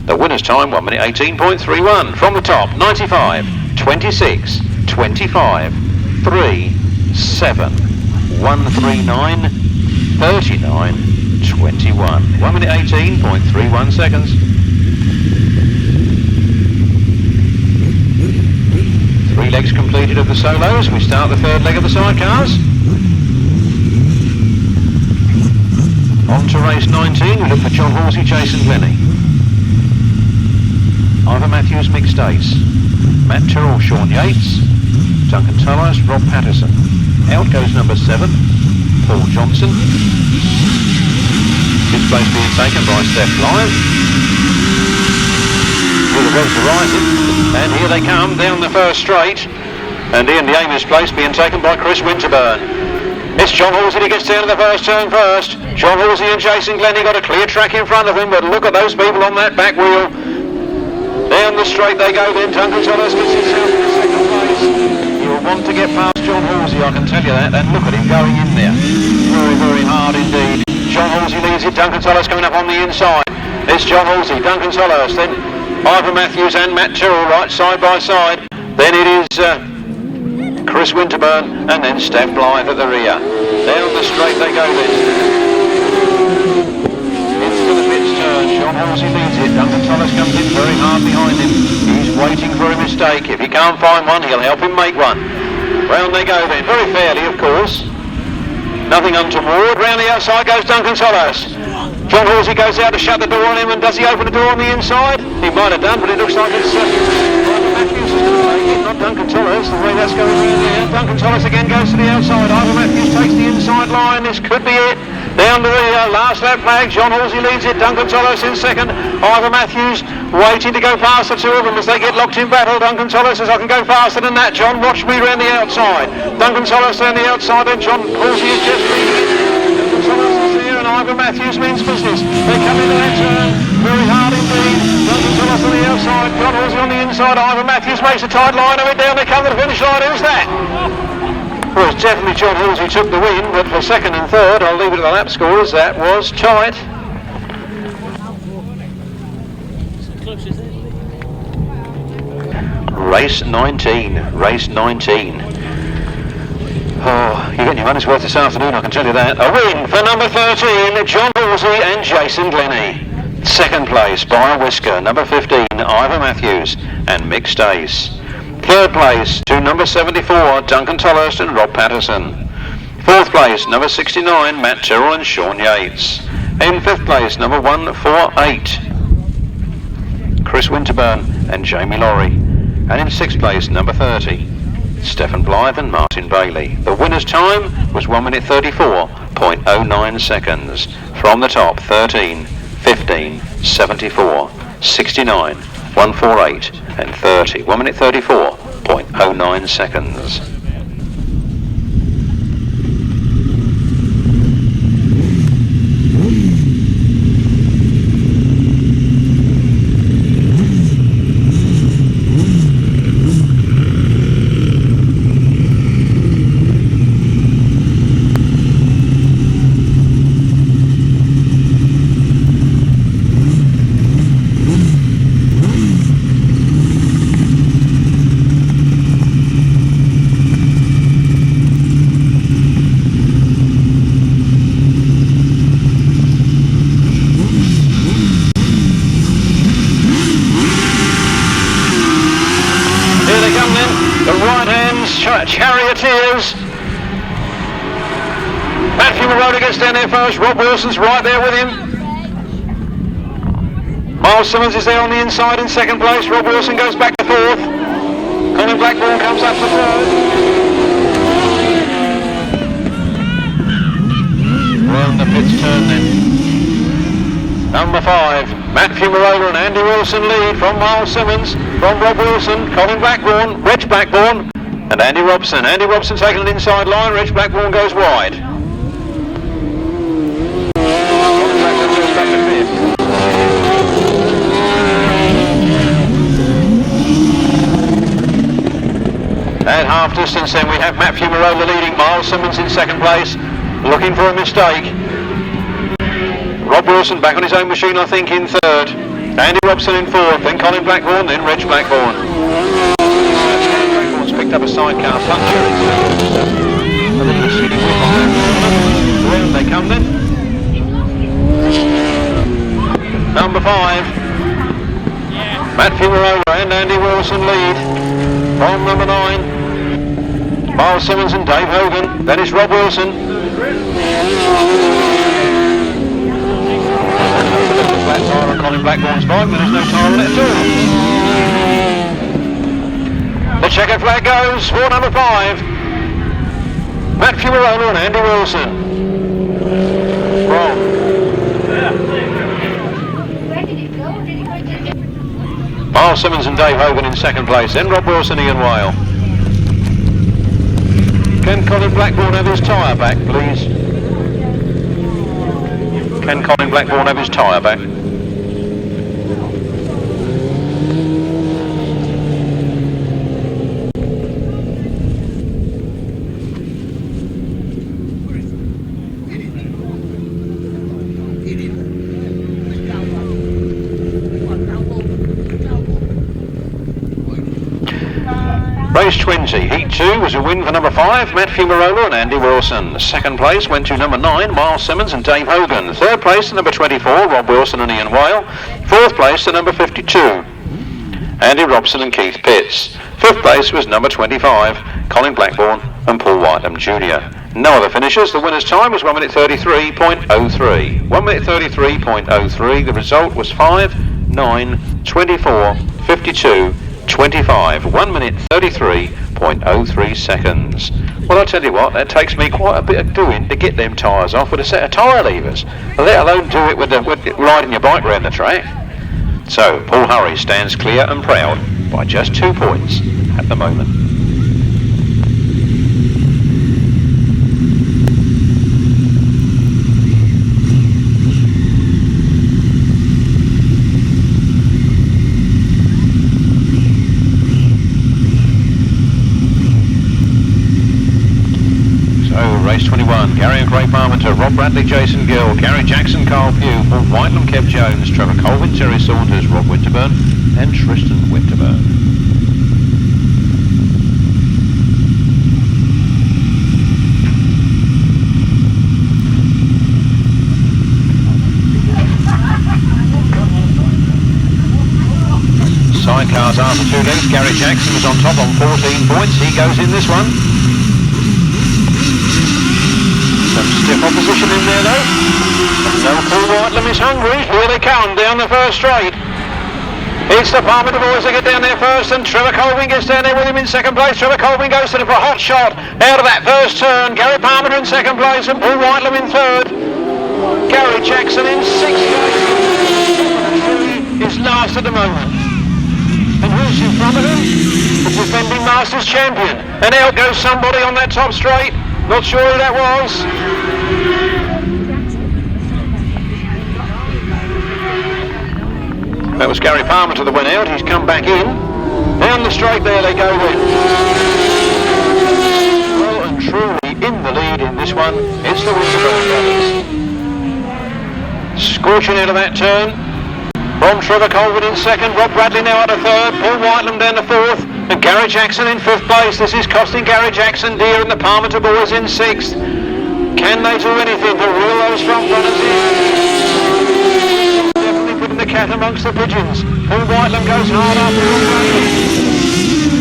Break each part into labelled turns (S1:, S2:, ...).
S1: The winner's time 1 minute 18.31. From the top, 95, 26, 25, 3, 7, 139, 39, 21. 1 minute 18.31 seconds. Three legs completed of the solos. We start the third leg of the sidecars. On to race 19, we look for John Halsey, Jason Glenie. Ivor Matthews, Mick Stace. Matt Tyrrell, Shaun Yates. Duncan Tolhurst, Rob Patterson. Out goes number 7, Paul Johnson. Fifth place being taken by Steph Live. With the webs rising, and here they come down the first straight. And Iain, the aim is place being taken by Chris Winterburn. It's John Halsey that gets down to the first turn first. John Halsey and Jason Glenie got a clear track in front of him, but look at those people on that back wheel. Down the straight they go then. Duncan Tolhurst gets himself in second place. You'll want to get past John Halsey, I can tell you that, and look at him going in there. Very, very hard indeed. John Halsey leads it, Duncan Tolhurst coming up on the inside. It's John Halsey, Duncan Tolhurst, then Ivor Matthews and Matt Tyrrell right side by side. Then it is Chris Winterburn and then Steph Blythe at the rear. Down the straight they go then. Into the pits turn, John Halsey leads it, Duncan Tolhurst comes in very hard behind him. He's waiting for a mistake. If he can't find one, he'll help him make one. Round they go then, very fairly of course. Nothing untoward. Round the outside goes Duncan Tolhurst. John Halsey goes out to shut the door on him, and does he open the door on the inside? He might have done, but it looks like it's Matthews is going to take it, not Duncan Tolhurst, the way that's going around there. Duncan Tolhurst again goes to the outside. Ivor Matthews takes the inside line. This could be it. Down the rear, last lap flag. John Halsey leads it. Duncan Tolhurst in second. Ivor Matthews waiting to go past the two of them as they get locked in battle. Duncan Tolhurst says, I can go faster than that, John. Watch me round the outside. Duncan Tolhurst down the outside, and John Halsey is just leading it. Duncan Tolhurst is there, and Ivor Matthews means business. They come into that turn very hard indeed. Duncan Tolhurst on the outside, John Halsey on the inside. Ivor Matthews makes a tight line of it. Down they come to the finish line. Who's that? Well, it's definitely John Halsey took the win, but for second and third, I'll leave it to the lap scores. That was tight. Race 19. Race 19. Oh, you're getting your money's worth this afternoon, I can tell you that. A win for number 13, John Halsey and Jason Glenie. Second place by a whisker, number 15, Ivor Matthews and Mick Stace. Third place to number 74, Duncan Tolhurst and Rob Patterson. Fourth place, number 69, Matt Tyrrell and Shaun Yates. In fifth place, number 148, Chris Winterburn and Jamie Laurie. And in sixth place, number 30, Stephen Blythe and Martyn Bailey. The winner's time was 1 minute 34.09 seconds. From the top, 13, 15, 74, 69, 148 and 30. 1 minute 34.09 seconds. Charioteers. Pat Fumarola gets down there first. Rob Wilson's right there with him. Myles Simmons is there on the inside in second place. Rob Wilson goes back to fourth. Colin Blackburn comes up to third. Round the pits turn then. Number 5, Matt Fumarola and Andy Wilson lead from Myles Simmons, from Rob Wilson, Colin Blackburn, Reg Blackburn, and Andy Robson. Andy Robson taking an inside line. Reg Blackburn goes wide. At half distance then we have Matt Fumarola leading, Myles Simmons in second place, looking for a mistake. Rob Wilson back on his own machine, I think, in third. Andy Robson in fourth, then Colin Blackburn, then Reg Blackburn. Blackburn's picked up a sidecar puncher. A little silly whip on that. Round they come then. Number 5. Matt Fumarola and Andy Wilson lead from number 9. Myles Simmons and Dave Hogan. Then it's Rob Wilson. Flat tire on Colin Blackburn's bike, but there's no tire on it at all. The checkered flag goes for number 5. Matt Fumarola and Andy Wilson. Wrong. Myles Simmons and Dave Hogan in second place, then Rob Wilson, Iain Whale. Can Colin Blackburn have his tyre back, please? Can Colin Blackburn have his tyre back? Race 20, Heat 2 was a win for number 5, Matt Fumarola and Andy Wilson. Second place went to number 9, Myles Simmons and Dave Hogan. Third place to number 24, Rob Wilson and Iain Whale. Fourth place to number 52, Andy Robson and Keith Pitts. Fifth place was number 25, Colin Blackburn and Paul Whitelam Jr. No other finishers. The winner's time was 1 minute 33.03. 1 minute 33.03. The result was 5, 9, 24, 52, 25, 1 minute 33.03 seconds. Well, I tell you what, that takes me quite a bit of doing to get them tyres off with a set of tyre levers, let alone do it with riding your bike around the track. So Paul Hurry stands clear and proud by just 2 points at the moment. Race 21, Gary and Craig Parmenter, Rob Bradley, Jason Gill, Gary Jackson, Carl Pugh, Paul Whitelam, Kev Jones, Trevor Colvin, Terry Saunders, Rob Winterburn and Tristan Winterburn. Sidecars after 2 legs, Gary Jackson was on top on 14 points, he goes in this one. Some stiff opposition in there though. So Paul Whitelam is hungry. Here they come down the first straight. It's the Parmenter boys that get down there first, and Trevor Colvin gets down there with him in second place. Trevor Colvin goes to the for a hot shot out of that first turn. Gary Parmenter in second place and Paul Whitelam in third. Gary Jackson in sixth place. Is last at the moment. And who's in front of him? The defending Masters champion. And out goes somebody on that top straight. Not sure who that was. That was Gary Parmenter that went out. He's come back in. Down the straight there they go then. Well and truly in the lead in this one, it's the Winterburn brothers. Scorching out of that turn. From Trevor Colvin in second, Rob Bradley now at a third, Paul Whitelam down to fourth. And Gary Jackson in fifth place. This is costing Gary Jackson dear, and the Parmenter boys in sixth. Can they do anything to reel those front runners in? Definitely putting the cat amongst the pigeons. Paul Whitelam goes hard up.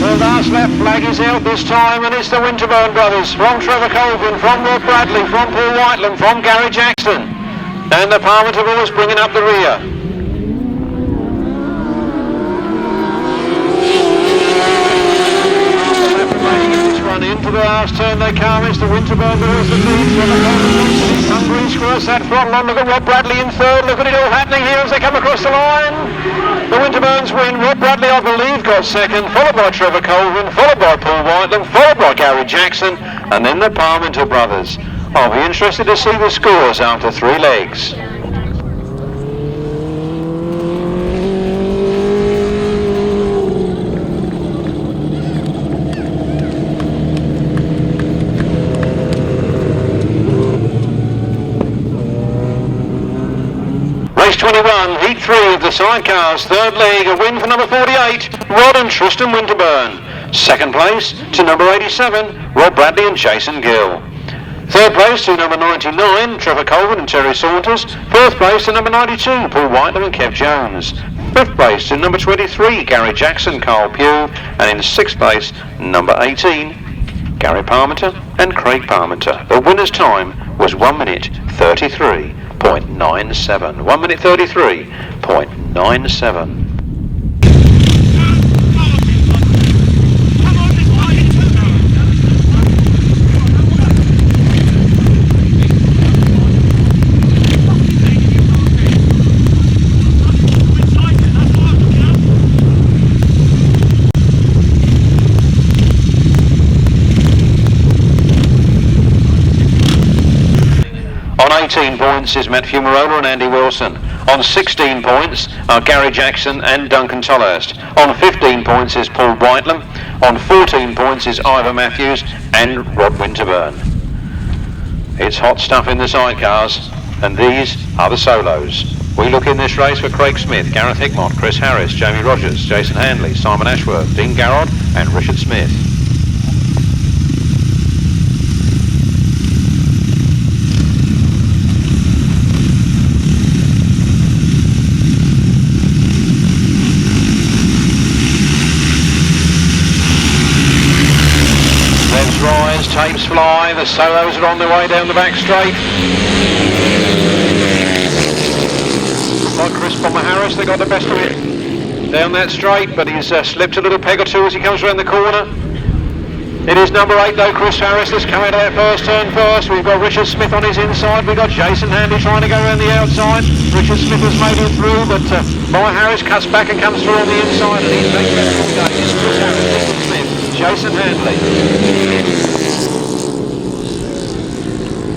S1: The last lap flag is out this time, and it's the Winterburn brothers. From Trevor Colvin, from Rob Bradley, from Paul Whitelam, from Gary Jackson. And the Parmenter boys bringing up the rear. Into the last turn they come. It's the Winterburn boys that lead. Hungry squirts that throttle on. Look at Rob Bradley in third. Look at it all happening here as they come across the line. The Winterburns win. Rob Bradley, I believe, got second, followed by Trevor Colvin, followed by Paul Whitelam, followed by Gary Jackson, and then the Parmenter brothers. I'll be interested to see the scores after 3 legs. Race 21, Heat 3 of the Sidecars, third leg, a win for number 48, Rod and Tristan Winterburn. Second place to number 87, Rob Bradley and Jason Gill. Third place to number 99, Trevor Colvin and Terry Saunders. Fourth place to number 92, Paul Whitelam and Kev Jones. Fifth place to number 23, Gary Jackson, Carl Pugh. And in sixth place, number 18, Gary Parmenter and Craig Parmenter. The winner's time was 1 minute 33.97. 1 minute 33.97. On 18 points is Matt Fumarola and Andy Wilson. On 16 points are Gary Jackson and Duncan Tolhurst. On 15 points is Paul Whitelam. On 14 points is Ivor Matthews and Rod Winterburn. It's hot stuff in the sidecars, and these are the solos. We look in this race for Craig Smith, Gareth Hickmott, Chris Harris, Jamie Rodgers, Jason Handley, Simon Ashworth, Dean Garrod and Richard Smith. Rise, tapes fly, the solos are on their way down the back straight. Like Chris Bomber Harris, they got the best of it down that straight, but he's slipped a little peg or two as he comes around the corner. It is number 8 though, Chris Harris, that's come out of that first turn first. We've got Richard Smith on his inside, we've got Jason Handley trying to go around the outside. Richard Smith has made it through, but Bomber Harris cuts back and comes through on the inside, and he's making it all day. It's Chris Harris, Richard Smith, Jason Handley.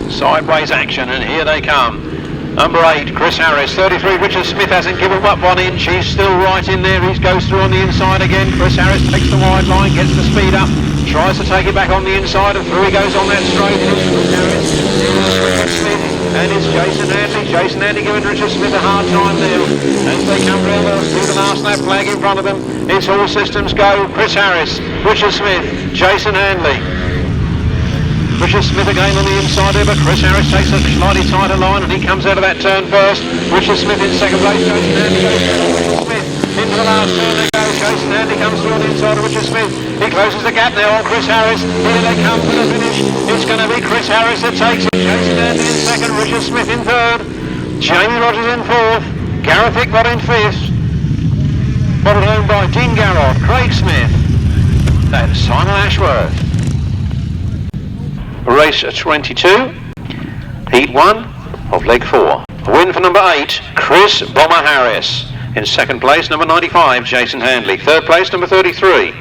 S1: Sideways action, and here they come. Number 8, Chris Harris. 33, Richard Smith hasn't given up 1 inch. He's still right in there. He goes through on the inside again. Chris Harris takes the wide line, gets the speed up, tries to take it back on the inside, and through he goes on that straight. It's Chris Harris, Richard Smith, and it's Jason Handley. Jason Handley giving Richard Smith a hard time now. As they come round through the last lap flag in front of them, it's all systems go. Chris Harris, Richard Smith, Jason Handley. Richard Smith again on the inside there, but Chris Harris takes a slightly tighter line and he comes out of that turn first. Richard Smith in second place, Jason Handley goes Smith into the last turn they go. Jason Handley comes through on the inside of Richard Smith. He closes the gap now on Chris Harris. Here they come for the finish. It's going to be Chris Harris that takes it. Jason Handley in second, Richard Smith in third, Jamie Rodgers in fourth, Gareth Hickmott in fifth. Followed home by Dean Garrod, Craig Smith and Simon Ashworth. Race 22, Heat 1 of Leg 4. A win for number 8, Chris Bomber Harris. In second place, number 95, Jason Handley. Third place, number 33,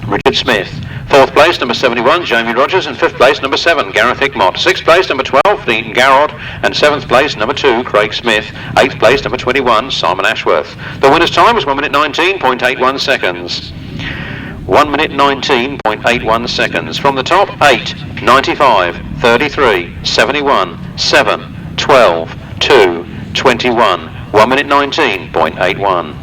S1: Richard Smith. Fourth place, number 71, Jamie Rodgers. And fifth place, number 7, Gareth Hickmott. Sixth place, number 12, Dean Garrod. And seventh place, number 2, Craig Smith. Eighth place, number 21, Simon Ashworth. The winner's time was 1 minute 19.81 seconds. 1 minute 19.81 seconds. From the top, 8, 95, 33, 71, 7, 12, 2, 21. 1 minute 19.81.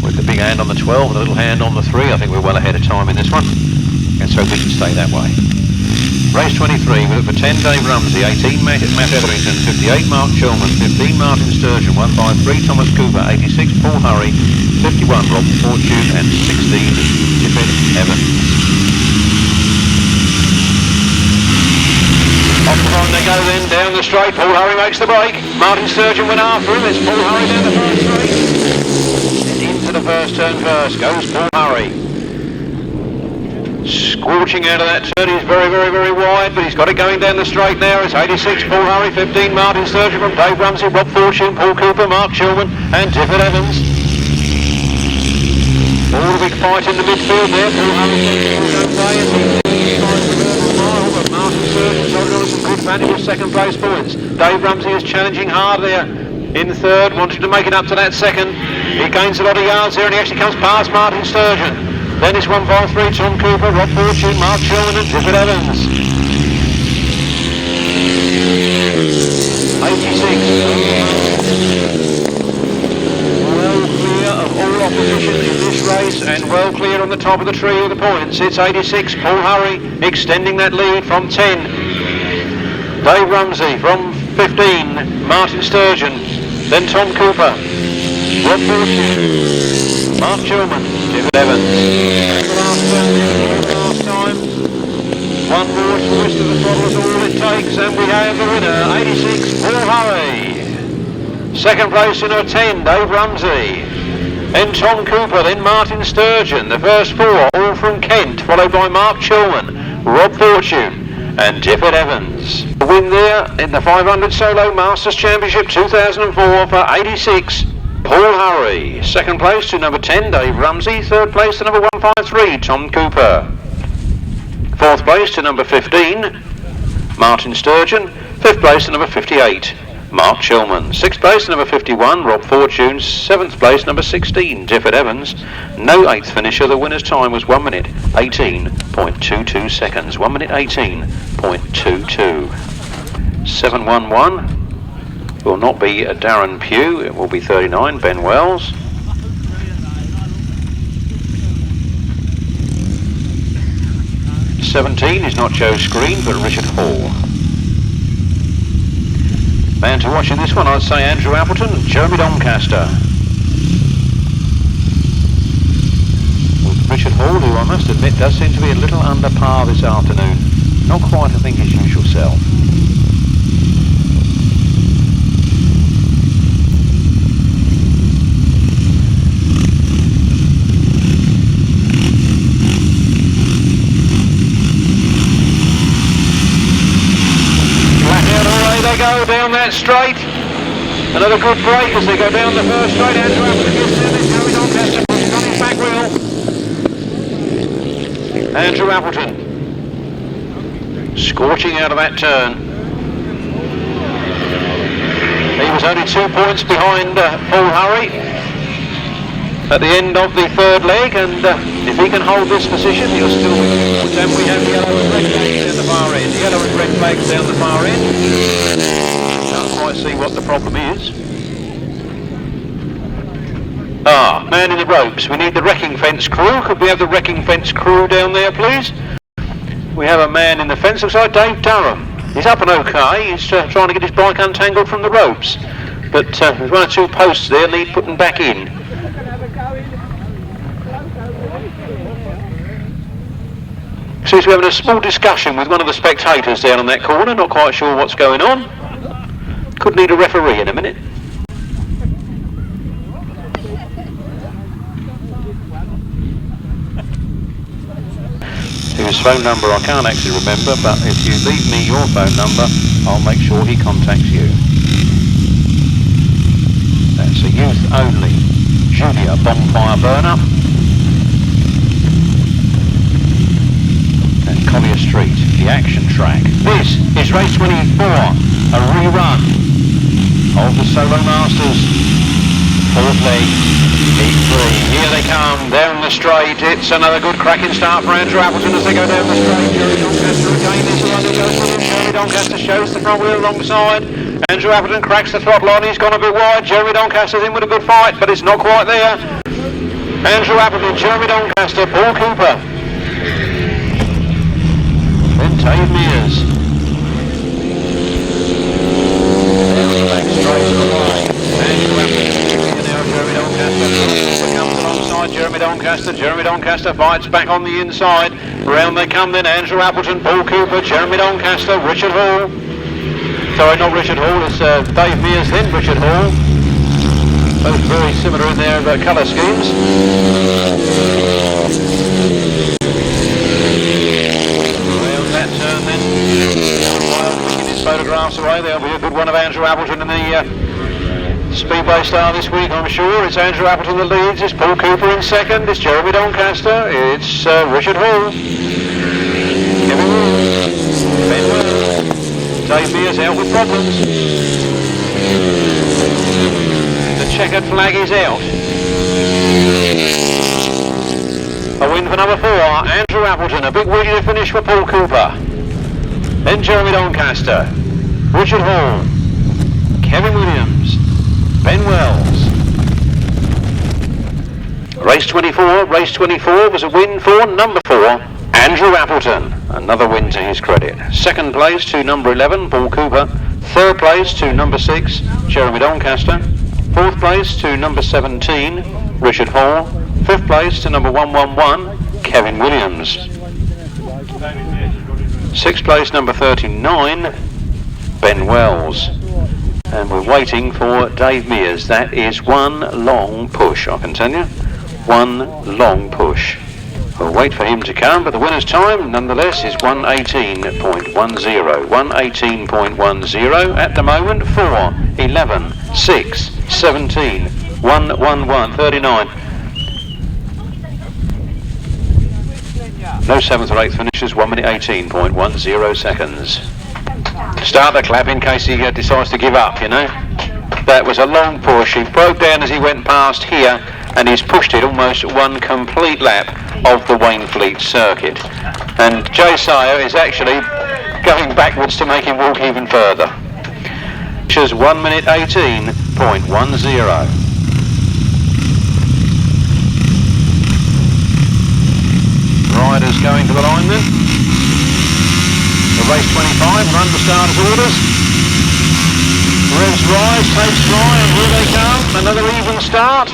S1: With the big hand on the 12, the little hand on the 3, I think we're well ahead of time in this one. Let's hope we can stay that way. Race 23, with it for 10, Dave Rumsey, 18, Matt Etherington, 58, Mark Chilman, 15, Martyn Sturgeon, 153, Thomas Cooper, 86, Paul Hurry, 51, Rob Fortune, and 16, Tiffin Evans. Off the front they go then, down the straight, Paul Hurry makes the break, Martyn Sturgeon went after him, it's Paul Hurry down the first straight. And into the first turn first goes Paul Hurry. Scorching out of that turn, he's very, very, very wide, but he's got it going down the straight now. It's 86, Paul Hurry, 15, Martyn Sturgeon from Dave Rumsey, Rob Fortune, Paul Cooper, Mark Chilman, and Tiffin Evans. All the big fight in the midfield there. Paul Hurry but Martyn Sturgeon's holding on to some good vantage second place points. Dave Rumsey is challenging hard there in third, wanting to make it up to that second. He gains a lot of yards there and he actually comes past Martyn Sturgeon. Then it's 153, Tom Cooper, Rob Fortune, Mark Shaun and Tiffin Evans. 86. Well clear of all opposition in this race and well clear on the top of the tree of the points. It's 86, Paul Hurry extending that lead from 10. Dave Rumsey from 15, Martyn Sturgeon, then Tom Cooper, Rob Fortune, Mark Shaun, Tiffin Evans. Last time. One more twist of the throttle is all it takes, and we have the winner, 86, Paul Hurry. Second place in a 10, Dave Rumsey. Then Tom Cooper, then Martyn Sturgeon. The first four, all from Kent, followed by Mark Shaun, Rob Fortune and Tiffin Evans. The win there in the 500 Solo Masters Championship 2004 for 86, Paul Hurry. Second place to number 10, Dave Rumsey. Third place to number 153, Tom Cooper. Fourth place to number 15, Martyn Sturgeon. Fifth place to number 58, Mark Shaun. Sixth place to number 51, Rob Fortune. Seventh place number 16, Tiffin Evans. No eighth finisher. The winner's time was 1 minute 18.22 seconds. 1 minute 18.22. 711 will not be Darren Pugh. It will be 39, Ben Wells. 17 is not Joe Screen, but Richard Hall. Man to watch in this one, I'd say Andrew Appleton, Jeremy Doncaster. With Richard Hall, who I must admit does seem to be a little under par this afternoon. Not quite, I think, his usual self. Go down that straight. Another good break as they go down the first straight. Andrew Appleton gets in, then Jeremy Doncaster pushing on his back wheel. Andrew Appleton scorching out of that turn. He was only 2 points behind Paul Hurry at the end of the third leg, and if he can hold this position, he'll still be. Then we have yellow and red flags down the far end. Yellow and red flags down the far end. Can't quite see what the problem is. Man in the ropes. We need the wrecking fence crew. Could we have the wrecking fence crew down there, please? We have a man in the fence. Looks like Dave Durham. He's up and okay. He's trying to get his bike untangled from the ropes. But there's one or two posts there need putting back in. Seems to be having a small discussion with one of the spectators down on that corner. Not quite sure what's going on. Could need a referee in a minute. His phone number I can't actually remember, but if you leave me your phone number, I'll make sure he contacts you. That's a youth only junior bonfire burner. And Collier Street, the action track. This is race 24, a rerun of the Solo Masters. Fourth leg, heat 3. Here they come down the straight. It's another good cracking start for Andrew Appleton as they go down the straight. Jeremy Doncaster again. This is one that goes for him. Jeremy Doncaster shows the front wheel alongside. Andrew Appleton cracks the throttle on. He's gone a bit wide. Jeremy Doncaster's in with a good fight, but it's not quite there. Andrew Appleton, Jeremy Doncaster, Paul Cooper. Then Dave Mears. Straight to the line. Andrew Appleton. Jeremy Doncaster comes alongside Jeremy Doncaster. Jeremy Doncaster fights back on the inside. Round they come then. Andrew Appleton, Paul Cooper, Jeremy Doncaster, Richard Hall. Sorry, not Richard Hall, it's Dave Mears then, Richard Hall. Both very similar in their colour schemes. Around that turn then. While taking his photographs away, there'll be a good one of Andrew Appleton in the Speedway Star this week, I'm sure. It's Andrew Appleton that leads. It's Paul Cooper in second. It's Jeremy Doncaster. It's Richard Hall. Kevin Wills. Ben Wells. Dave Mears out with problems. The checkered flag is out. A win for for number 4, Andrew Appleton. A big wheelie to finish for Paul Cooper. Then Jeremy Doncaster, Richard Hall, Kevin Williams, Ben Wells. Race 24 was a win for number 4, Andrew Appleton. Another win to his credit. Second place to number 11, Paul Cooper. Third place to number 6, Jeremy Doncaster. Fourth place to number 17, Richard Hall. Fifth place to number 111, Kevin Williams. Sixth place, number 39, Ben Wells. And we're waiting for Dave Mears. That is one long push, I can tell you. One long push. We'll wait for him to come, but the winner's time, nonetheless, is 1:18.10. 1:18.10 at the moment. 4, 11, 6, 17, 1:11, 39. No 7th or 8th finishes. 1:18.10 seconds. Start the clap in case he decides to give up, you know. That was a long push. He broke down as he went past here, and he's pushed it almost one complete lap of the Wainfleet circuit. And Jay Sayer is actually going backwards to make him walk even further. Which is 1:18.10. Riders going to the line then. The race 25 and under starters orders. Revs rise, takes fly, and here they come. Another even start.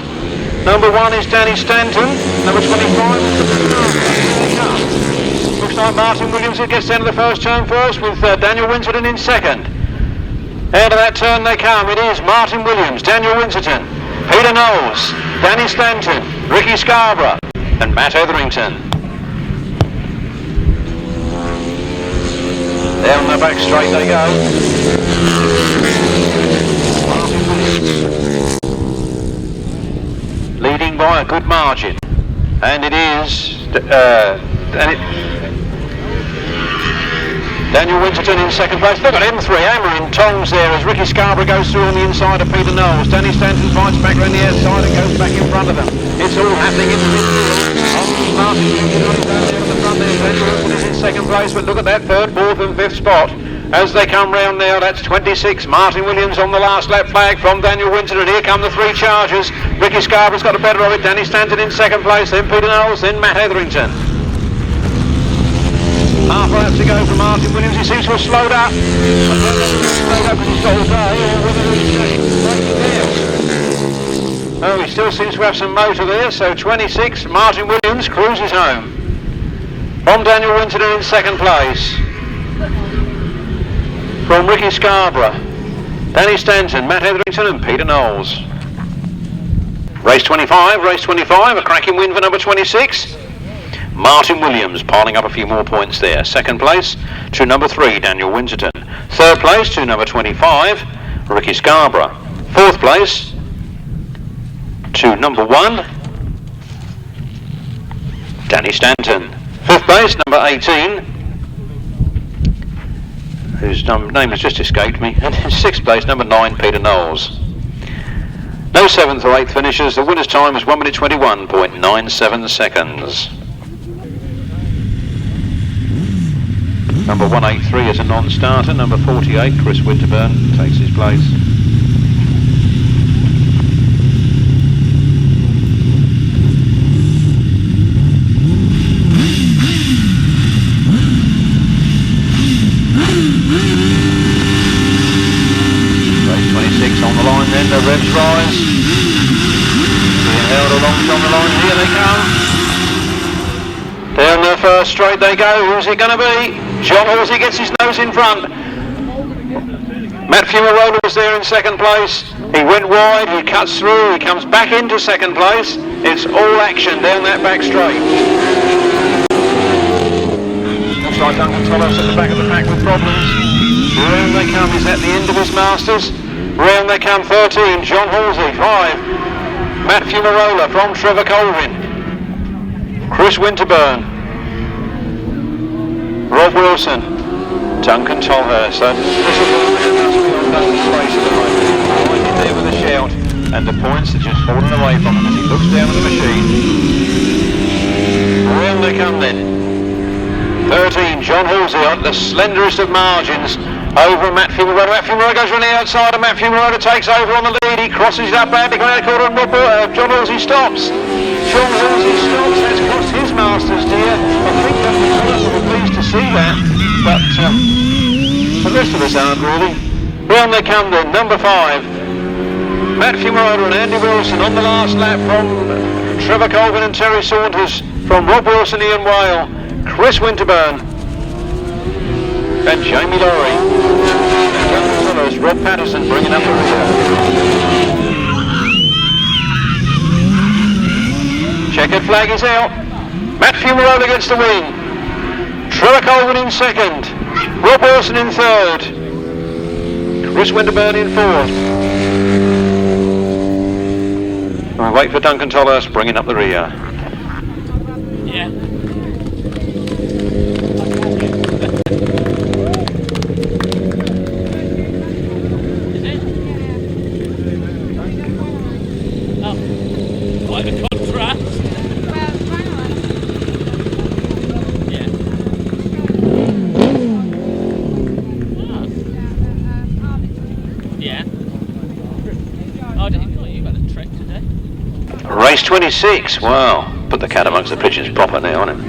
S1: Number 1 is Danny Stanton. Number 25 is looks like Martyn Williams gets down to the first turn first with Daniel Winterton in second. Out of that turn they come. It is Martyn Williams, Daniel Winterton, Peter Knowles, Danny Stanton, Ricky Scarborough and Matt Etherington. Down the back straight they go. Leading by a good margin, and it is Daniel Winterton in second place. Look at M3 hammering tongs there as Ricky Scarborough goes through on the inside of Peter Knowles. Danny Stanton fights back around the outside and goes back in front of them. It's all happening in the midfield. Martyn Williams on the front there. Daniel Winterton is in second place, but look at that third, fourth and fifth spot. As they come round now, that's 26. Martyn Williams on the last lap flag from Daniel Winterton. Here come the 3 chargers. Ricky Scarborough's got the better of it. Danny Stanton in second place, then Peter Knowles, then Matt Etherington. Half a lap to go for Martyn Williams. He seems to have slowed up. I don't know if he's slowed up because he's got all day or whether he's breaking down. Oh, he still seems to have some motor there. So 26, Martyn Williams cruises home. From Daniel Winterton in second place. From Ricky Scarborough, Danny Stanton, Matt Etherington and Peter Knowles. Race 25, a cracking win for number 26. Martyn Williams piling up a few more points there. Second place to number 3, Daniel Winterton. Third place to number 25, Ricky Scarborough. Fourth place to number 1, Danny Stanton. Fifth place, number 18, whose name has just escaped me, and in sixth place, number 9, Peter Knowles. No 7th or 8th finishes. The winner's time was 1:21.97 seconds. Number 183 is a non-starter. Number 48, Chris Winterburn, takes his place. On the line then, the revs rise. Being held along on the line, here they come. Down the first straight they go. Who's it going to be? John Halsey gets his nose in front. Matt Fumarola was there in second place. He went wide, he cuts through, he comes back into second place. It's all action down that back straight. Looks like Duncan Tolhurst at the back of the pack with problems. Round they come, he's at the end of his masters. Round they come, 13, John Halsey, 5, Matt Fumarola from Trevor Colvin, Chris Winterburn, Rob Wilson, Duncan Tolhurst. So this is Duncan's place at the moment. He's in there with a shout, and the points are just falling away from him as he looks down at the machine. Round they come then. 13, John Halsey on the slenderest of margins over Matt Fumarola. Matt Fumarola goes around the outside and Matt Fumarola takes over on the lead. He crosses it up badly, going out the corner and John Halsey stops. John Halsey stops. That's cost his masters dear. I think Duncan will be pleased to see that, but the rest of us aren't really. Round they come then, number 5. Matt Fumarola and Andy Wilson on the last lap from Trevor Colvin and Terry Saunders, from Rob Wilson, Ian Whale, Chris Winterburn and Jamie Lowry. Tolhurst, Rob Patterson bringing up the rear. Checkered flag is out. Matt Fumarola gets the win. Trevor Colvin in second. Rob Wilson in third. Chris Winterburn in fourth. And we wait for Duncan Tolhurst bringing up the rear.
S2: Yeah. Quite a contrast. Yeah. Yeah. Oh, I didn't know you had a trek today.
S1: Race 26. Wow. Put the cat amongst the pigeons proper now, on him.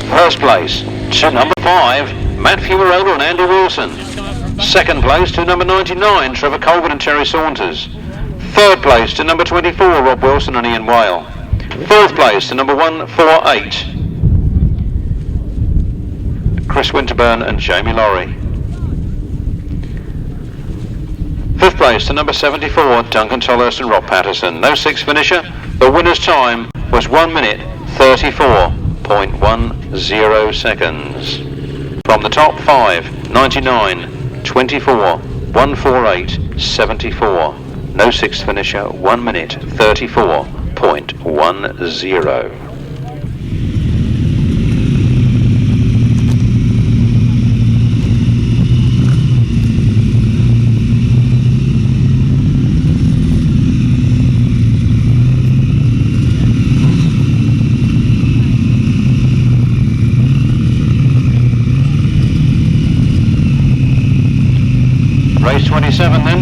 S1: First place to number 5, Matt Fumarola and Andy Wilson. Second place to number 99, Trevor Colvin and Terry Saunders. Third place to number 24, Rob Wilson and Ian Whale. Fourth place to number 148, Chris Winterburn and Jamie Lowry. Fifth place to number 74, Duncan Tolhurst and Rob Patterson. No sixth finisher. The winner's time was 1 minute 34.10 seconds. From the top 5, 99, 24, 148, 74. No sixth finisher, 1 minute 34.10. Race 27 then.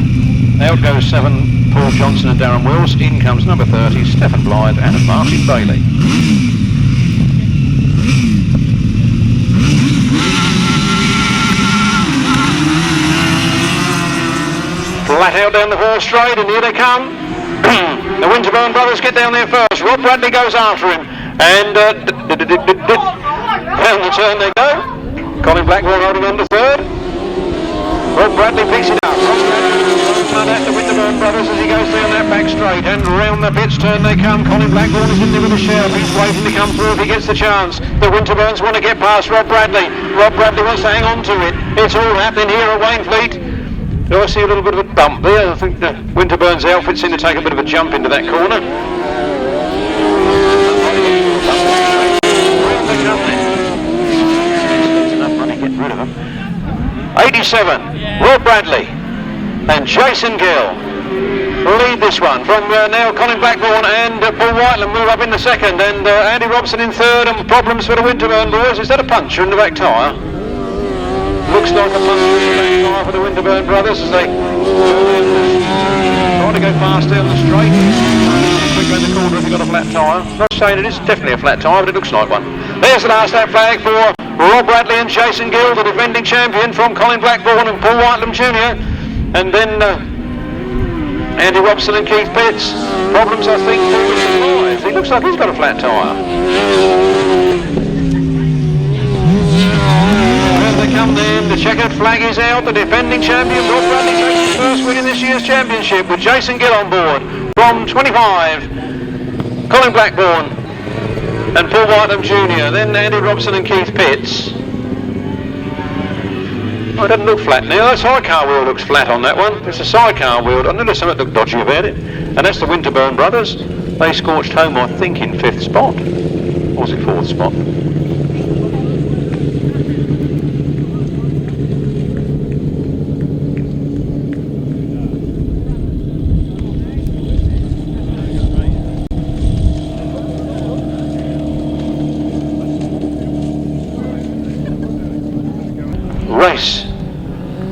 S1: Out goes 7, Paul Johnson and Darren Wills. In comes number 30, Stephen Blythe and Martyn Bailey. Flat out down the fourth straight, and here they come. The Winterburn brothers get down there first. Rob Bradley goes after him, and down the turn they go. Colin Blackwell holding on to third. Rob Bradley picks it up. At the Winterburn brothers as he goes down that back straight, and round the pits turn they come. Colin Blackburn is in there with a shout. He's waiting to come through if he gets the chance. The Winterburns want to get past Rob Bradley. Rob Bradley wants to hang on to it. It's all happening here at Wainfleet. Do I see a little bit of a bump there? I think the Winterburn's outfit seemed to take a bit of a jump into that corner. That's enough money getting rid of them. 87, Rob Bradley and Jason Gill lead this one. From now Colin Blackburn and Paul Whitelam move up in the second, and Andy Robson in third, and problems for the Winterburn boys. Is that a puncture in the back tyre? Looks like a puncture in the back tyre for the Winterburn brothers as they try to go fast down the straight. Quick around the corner if you've got a flat tyre. Not saying it is definitely a flat tyre, but it looks like one. There's the last lap flag for Rob Bradley and Jason Gill, the defending champion, from Colin Blackburn and Paul Whitelam Jr. And then Andy Robson and Keith Pitts. Problems, I think, for he looks like he's got a flat tyre. Well, they come then. The checkered flag is out. The defending champion, Rob Bradley, takes his first win in this year's championship with Jason Gill on board. From 25, Colin Blackburn and Paul Whitelam Jr. Then Andy Robson and Keith Pitts. Oh, it doesn't look flat now. That sidecar wheel looks flat on that one. It's a sidecar wheel. I noticed something looked dodgy about it. And that's the Winterburn brothers. They scorched home, I think, in 5th spot. Or was it 4th spot? race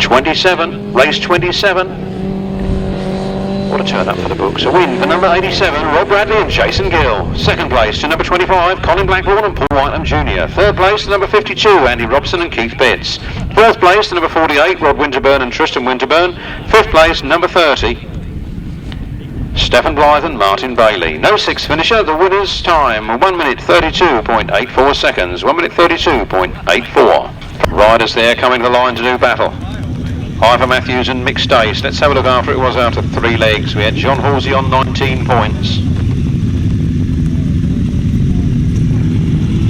S1: 27. Race 27. What a turn up for the books. A win for number 87, Rob Bradley and Jason Gill. Second place to number 25, Colin Blackburn and Paul Whitelam Jr. Third place to number 52, Andy Robson and Keith Betts. Fourth place to number 48, Rod Winterburn and Tristan Winterburn. Fifth place, number 30, Stephen Blythe and Martyn Bailey. No sixth finisher. The winner's time, 1 minute 32.84 seconds. 1 minute 32.84. Riders there coming to the line to do battle. Ivor Matthews and Mick Stace. Let's have a look after it was out of 3 legs. We had John Halsey on 19 points.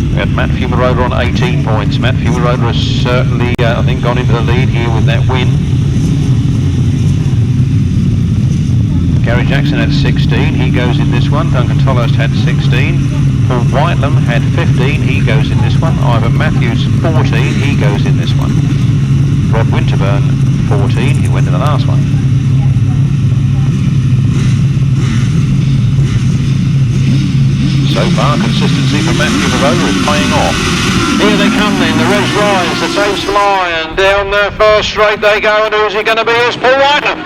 S1: We had Matt Fumarola on 18 points. Matt Fumarola has certainly, I think, gone into the lead here with that win. Gary Jackson had 16. He goes in this one. Duncan Tolhurst had 16. Paul Whitelam had 15. He goes in this one. Ivor Matthews 14. He goes in this one. Rod Winterburn 14, he went in the last one. So far, consistency from Matthew Fumarola is paying off. Here they come then, the reds rise, the tapes fly, and down the first straight they go, and who's it going to be? It's Paul Whitelam.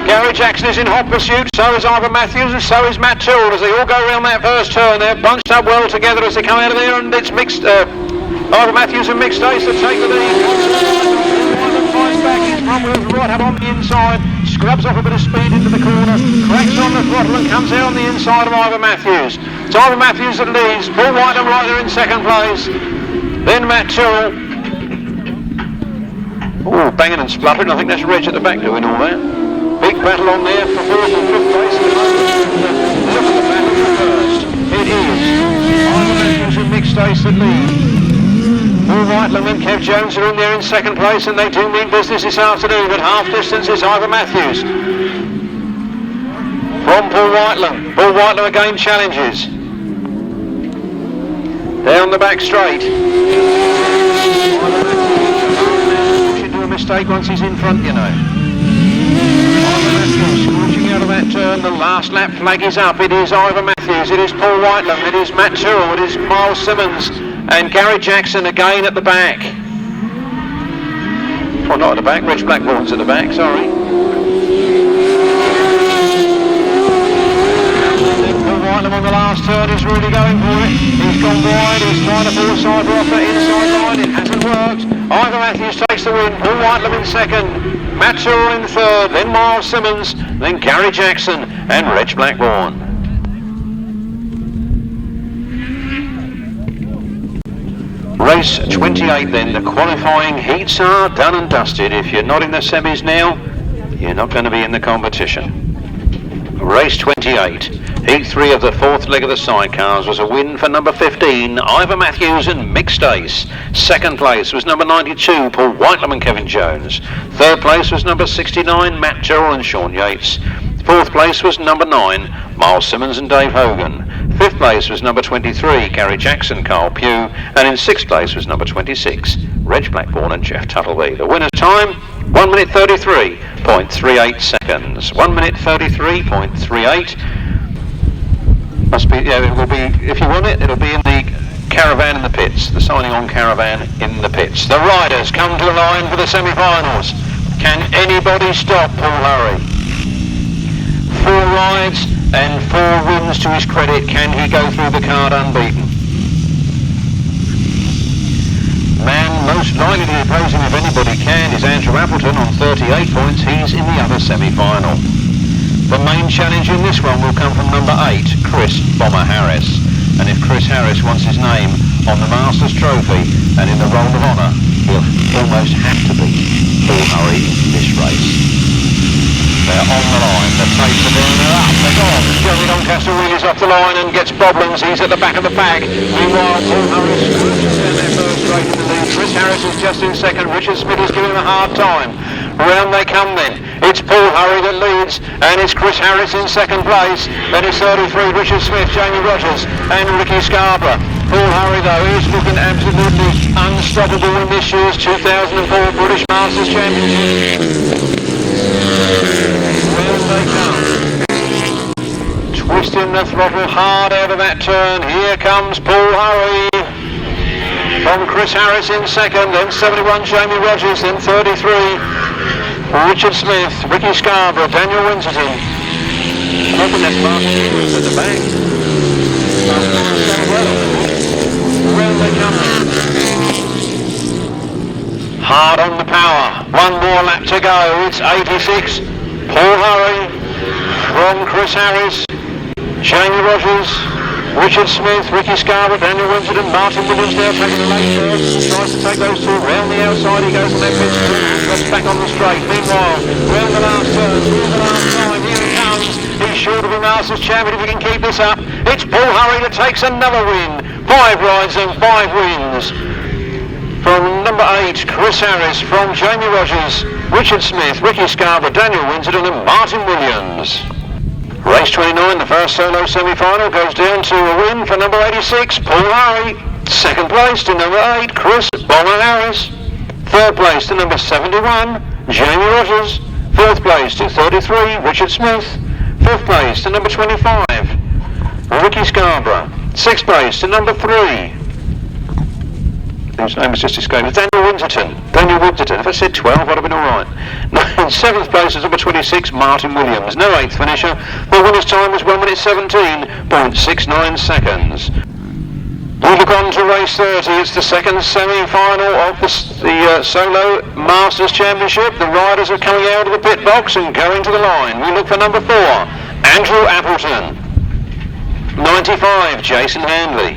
S1: Gary Jackson is in hot pursuit, so is Ivor Matthews, and so is Matt Tyrrell as they all go around that first turn. They're bunched up well together as they come out of there, and it's mixed. Ivor Matthews and Mick Stace that take the lead. Back, his front wheels right up on the inside, scrubs off a bit of speed into the corner, cracks on the throttle and comes out on the inside of Ivor Matthews. It's Ivor Matthews that leads, Paul Whitelam right there in second place, then Matt Tyrrell. Oh, banging and spluttering, I think that's Reg at the back doing all that. Big battle on there for fourth and fifth place. Look at the battle for first. It is Ivor Matthews and Mick Stace that lead. Paul Whitelam and Kev Jones are in there in second place, and they do mean business this afternoon, but half distance is Ivor Matthews. From Paul Whitelam. Paul Whitelam again challenges. Down the back straight. He should do a mistake once he's in front, you know. Ivor Matthews scorching out of that turn. The last lap flag is up. It is Ivor Matthews, it is Paul Whitelam, it is Matt Tyrrell, it is Myles Simmons, and Gary Jackson again at the back. Oh, not at the back, Reg Blackburn's at the back, sorry. Paul Whitelam on the last turn is really going for it. He's gone wide, he's trying to pull a cyber off that inside line, it hasn't worked. Ivor Matthews takes the win, Paul Whitelam in second, Matt Tyrrell in third, then Myles Simmons, then Gary Jackson and Reg Blackburn. Race 28 then, the qualifying heats are done and dusted. If you're not in the semis now, you're not going to be in the competition. Race 28, heat 3 of the fourth leg of the sidecars was a win for number 15, Ivor Matthews and Mick Stace. Second place was number 92, Paul Whitelam and Kevin Jones. Third place was number 69, Matt Tyrrell and Shaun Yates. Fourth place was number 9, Myles Simmons and Dave Hogan. Fifth place was number 23, Gary Jackson, Carl Pugh, and in sixth place was number 26, Reg Blackburn and Jeff Tuttleby. The winner's time, 1 minute 33.38 seconds. 1 minute 33.38. Must be, yeah, it will be, if you want it, it'll be in the caravan in the pits, the signing on caravan in the pits. The riders come to the line for the semi-finals. Can anybody stop Paul Hurry? 4 rides and 4 wins to his credit. Can he go through the card unbeaten? Man most likely to oppose him if anybody can is Andrew Appleton on 38 points. He's in the other semi-final. The main challenge in this one will come from number 8, Chris Bomber Harris. And if Chris Harris wants his name on the Masters Trophy and in the Roll of Honour, he'll almost have to beat Paul Hurry in this race. They're on the line, the tapes are down, they're up, they're gone. Jeremy Doncaster wheelies off the line and gets problems, he's at the back of the pack. Meanwhile, Paul Hurry scratches down their first straight in the lead. Chris Harris is just in second, Richard Smith is giving him a hard time. Round they come then. It's Paul Hurry that leads, and it's Chris Harris in second place. Then it's 33, Richard Smith, Jamie Rodgers, and Ricky Scarboro. Paul Hurry though is looking absolutely unstoppable in this year's 2004 British Masters Championship. Round they come. Twisting the throttle hard out of that turn. Here comes Paul Hurry. from Chris Harris in second, then 71 Jamie Rodgers, then 33 Richard Smith, Ricky Scarborough, Daniel Winterton. I think that's Martyn at the back. Well, they come. Hard on the power. One more lap to go. It's 86. Paul Hurry from Chris Harris, Jamie Rodgers, Richard Smith, Ricky Scarborough, Daniel Winterton, Martyn Williams now taking the late first. Tries to take those two round the outside. He goes on that pitch. Gets back on the straight. Meanwhile, round the last turn, through the last time. Here he comes. He's sure to be Masters champion if he can keep this up. It's Paul Hurry that takes another win. 5 rides and 5 wins. From number 8, Chris Harris, from Jamie Rodgers, Richard Smith, Ricky Scarborough, Daniel Winterton and Martyn Williams. Race 29, the first solo semi-final, goes down to a win for number 86, Paul Hurry. Second place to number 8, Chris Bomber Harris. Third place to number 71, Jamie Rodgers. Fourth place to 33, Richard Smith. Fifth place to number 25, Ricky Scarborough. Sixth place to number 3. His name has just escaped. It's Daniel Winterton. Daniel Winterton. If I said 12, I'd have been all right. In 7th place is number 26, Martyn Williams. No 8th finisher. The winner's time was 1 minute 17.69 seconds. We look on to race 30. It's the second semi-final of the Solo Masters Championship. The riders are coming out of the pit box and going to the line. We look for number 4, Andrew Appleton. 95, Jason Handley.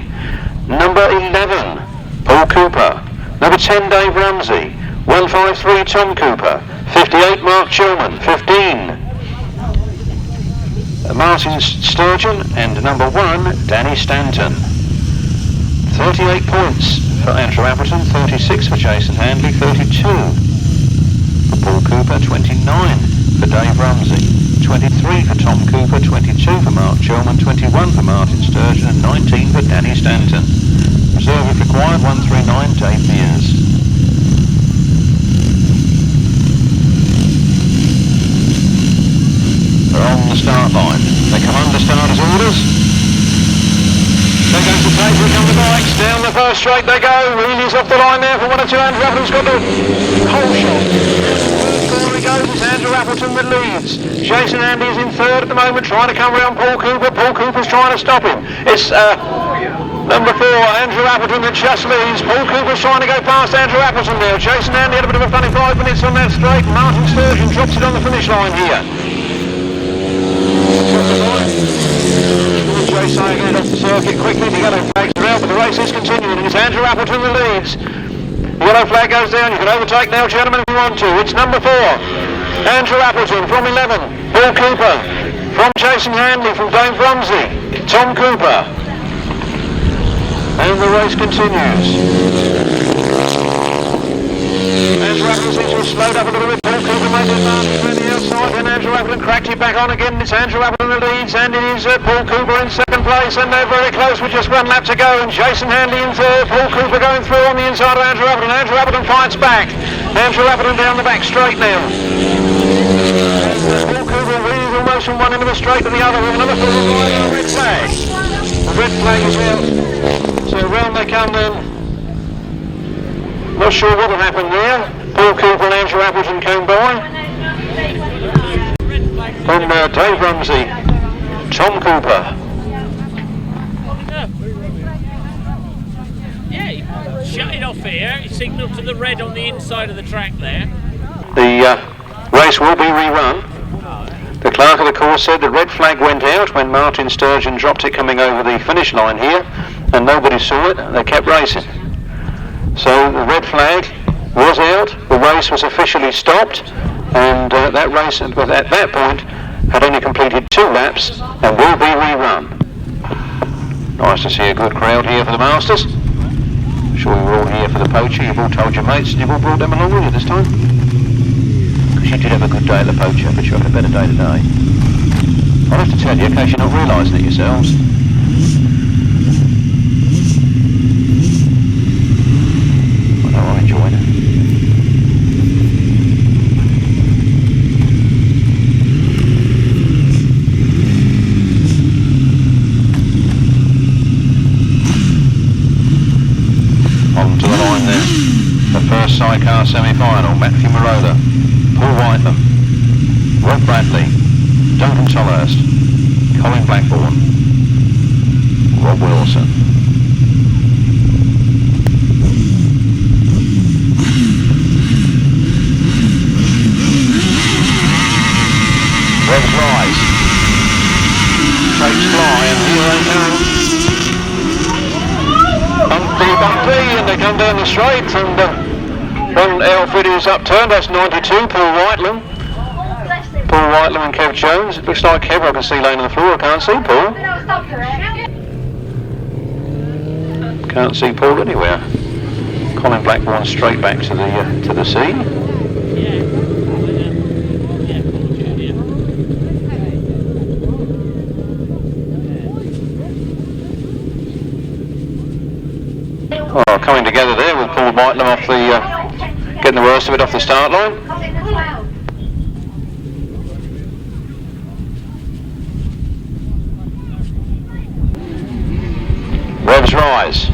S1: Number 11, Paul Cooper. Number 10, Dave Rumsey. 153, Tom Cooper. 58, Mark Chilman. 15, Martyn Sturgeon. And number 1, Danny Stanton. 38 points for Andrew Appleton. 36 for Jason Handley. 32 for Paul Cooper. 29 for Dave Rumsey. 23 for Tom Cooper. 22 for Mark Chilman. 21 for Martyn Sturgeon. And 19 for Danny Stanton. Reserve if required, 139, Dave Mears. They're on the start line. They come under starters' orders. There goes the tape, here come the bikes. Down the first straight they go. Wheelies off the line there for 1 or 2. Andrew Appleton's got the whole shot. There he goes, it's Andrew Appleton that leads. Jason Handley is in 3rd at the moment, trying to come around Paul Cooper. Paul Cooper's trying to stop him. It's number 4, Andrew Appleton that just leads. Paul Cooper's trying to go past Andrew Appleton now. Jason Handley had a bit of a funny 5 minutes on that straight. Martyn Sturgeon drops it on the finish line here. Jason again off the circuit quickly. The yellow flags are out, but the race is continuing, and it's Andrew Appleton that leads. The yellow flag goes down. You can overtake now, gentlemen, if you want to. It's number 4, Andrew Appleton from 11. Paul Cooper from Jason Handley, from Dave Rumsey, Tom Cooper. And the race continues. Andrew Appleton seems to have slowed up a little bit. Paul Cooper made the advantage around the outside. Then Andrew Appleton cracked it back on again. It's Andrew Appleton that leads, and it is Paul Cooper in 2nd place. And they're very close with just 1 lap to go. And Jason Handley in 3rd. Paul Cooper going through on the inside of Andrew Appleton. Andrew Appleton fights back. Andrew Appleton down the back straight now. Paul Cooper really almost from one end of the straight to the other with another full red flag. The red flag is out. So round they come then. Not sure what will happen there. Paul Cooper and Andrew Appleton came by. From Dave Rumsey, Tom Cooper.
S2: Yeah, he shut it off here. He signalled to the red on the inside of the track there.
S1: The race will be rerun. The clerk of the course said the red flag went out when Martyn Sturgeon dropped it coming over the finish line here, and nobody saw it. They kept racing. So the red flag was out, the race was officially stopped, and that race at that point had only completed 2 laps and will be rerun. Nice to see a good crowd here for the Masters. I'm sure you're all here for the Poacher. You've all told your mates and you've all brought them along with you this time. Because you did have a good day at the Poacher, but you had a better day today. I'll have to tell you in case you're not realising it yourselves. I'm enjoying it. On to first sidecar semi-final. Fumarola, Paul Whitelam, Rob Bradley, Duncan Tolhurst, Colin Blackburn, Rob Wilson. Revs rise. Tapes fly, and here they come. Bumpy, and they come down the straight, and one outfit is upturned. That's 92, Paul Whitelam. Paul Whitelam and Kev Jones. It looks like Kev I can see laying on the floor. I can't see Paul. Can't see Paul anywhere. Colin Blackburn straight back to the scene. Oh, coming together there with Paul Whitelam off the getting the worst of it off the start line. Revs rise.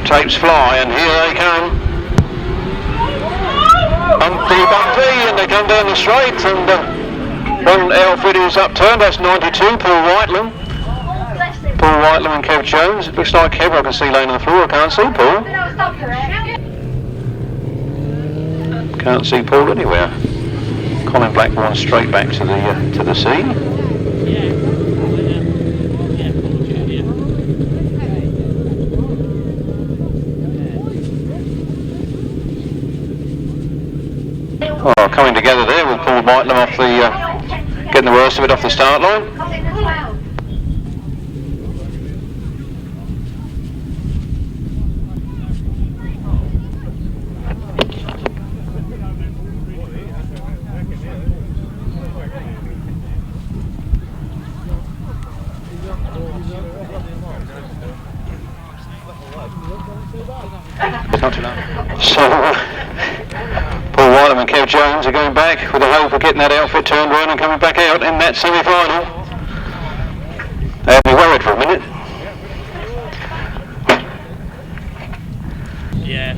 S1: Tapes fly, and here they come. Bumpy, and they come down the straight, and one outfit is upturned. That's 92, Paul Whitelam. Paul Whitelam and Kev Jones. It looks like Kev I can see laying on the floor. I can't see Paul. Can't see Paul anywhere. Colin Blackburn straight back to the scene. Oh, coming together there with Paul Whitelam off the getting the worst of it off the start line. So, Paul Whitelam and Kev Jones are going back with the hope of getting that outfit turned around and coming back out in that semi-final. They had me worried for a minute.
S2: Yeah.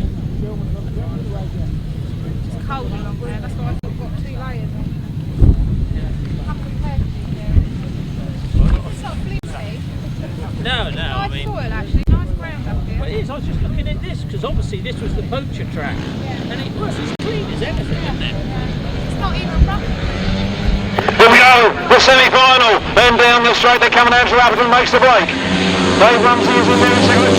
S3: It's cold along there, that's why I've got 2 layers on. It's not flimsy.
S2: No, I mean...
S3: Nice soil actually, nice ground up here.
S2: Well, it is, I was just looking at this, because obviously this was the poacher track.
S3: Yeah.
S2: And it was as clean as anything, isn't it?
S3: It's not even rough.
S1: Here we go, the semi-final. Then down the straight they're coming. Andrew Appleton makes the break. Dave Rumsey is in there in second.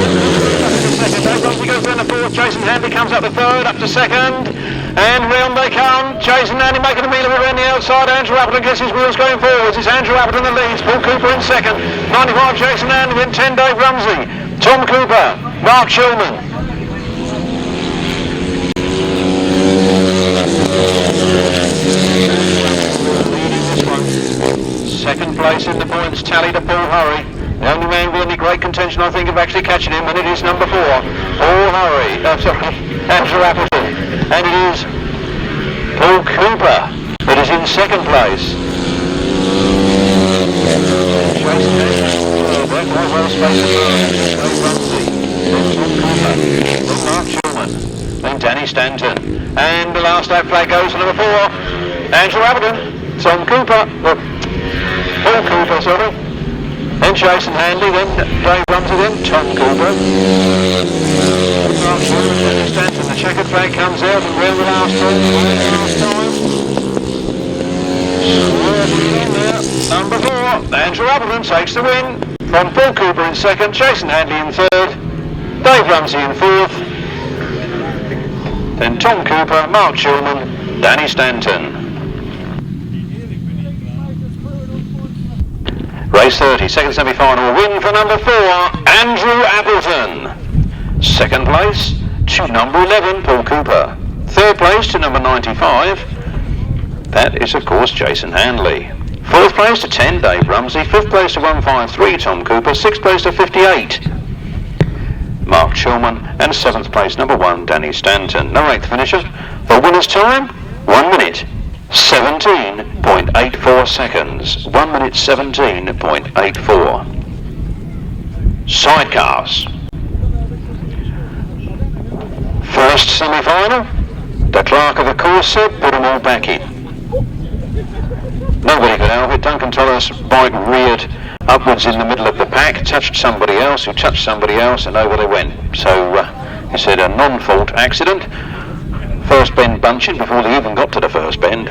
S1: Dave Rumsey goes down the fourth. Jason Handley comes up the third, up to second. And round they come. Jason Handley making a meal of it around the outside. Andrew Appleton gets his wheels going forwards. It's Andrew Appleton that leads. Paul Cooper in second. 95 Jason Handley, then 10 Dave Rumsey. Tom Cooper, Mark Shulman. Second place in the points tally to Paul Hurry. The only man with any great contention, I think, of actually catching him, and it is number 4, Paul Hurry. Andrew Appleton. And it is Paul Cooper that is in second place. Well spaced then Mark Shulman, then Danny Stanton. And the last lap flag goes to number 4, Andrew Appleton. Tom Cooper, Paul Cooper, sorry. Then Jason Handley, then Dave Rumsey, then Tom Cooper. Mark Shulman, Danny Stanton. The checkered flag comes out and round the last time. Number 4, Andrew Appleton takes the win. From Paul Cooper in second, Jason Handley in third, Dave Rumsey in fourth, then Tom Cooper, Mark Shulman, Danny Stanton. Race 30, second semi-final win for number 4, Andrew Appleton. Second place to number 11, Paul Cooper. Third place to number 95, that is of course Jason Handley. Fourth place to 10, Dave Rumsey. Fifth place to 153, Tom Cooper. Sixth place to 58, Mark Shulman. And seventh place, number 1, Danny Stanton. No eighth finisher. The winner's time, 1 minute 17.84 seconds. 1 minute 17.84. Sidecars. First semi-final, the clerk of the course said put them all back in. Nobody could help it. Duncan Tolhurst's bike reared upwards in the middle of the pack, touched somebody else, who touched somebody else, and over they went. So he said a non-fault accident. First bend bunching before they even got to the first bend.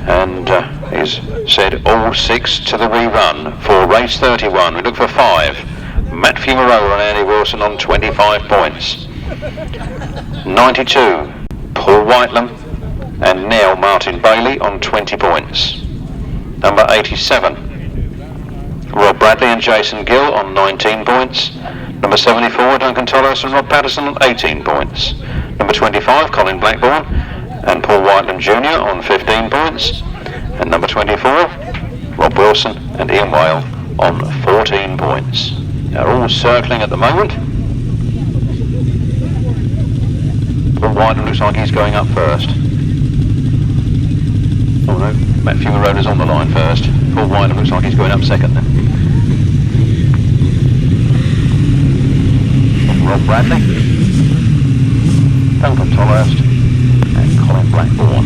S1: And he's said all 6 to the rerun for race 31. We look for 5. Matt Fumarola and Andy Wilson on 25 points. 92, Paul Whitelam and now Martyn Bailey on 20 points. Number 87, Rob Bradley and Jason Gill on 19 points. Number 74, Duncan Tolhurst and Rob Patterson on 18 points. Number 25, Colin Blackburn and Paul Whitelam Jr. on 15 points. And number 24, Rob Wilson and Iain Whale on 14 points. They're all circling at the moment. Paul Whitelam looks like he's going up first. Oh no, Matt Fumarola's on the line first. Paul Whitelam looks like he's going up second then. Rob Bradley, Duncan Tolhurst and Colin Blackburn.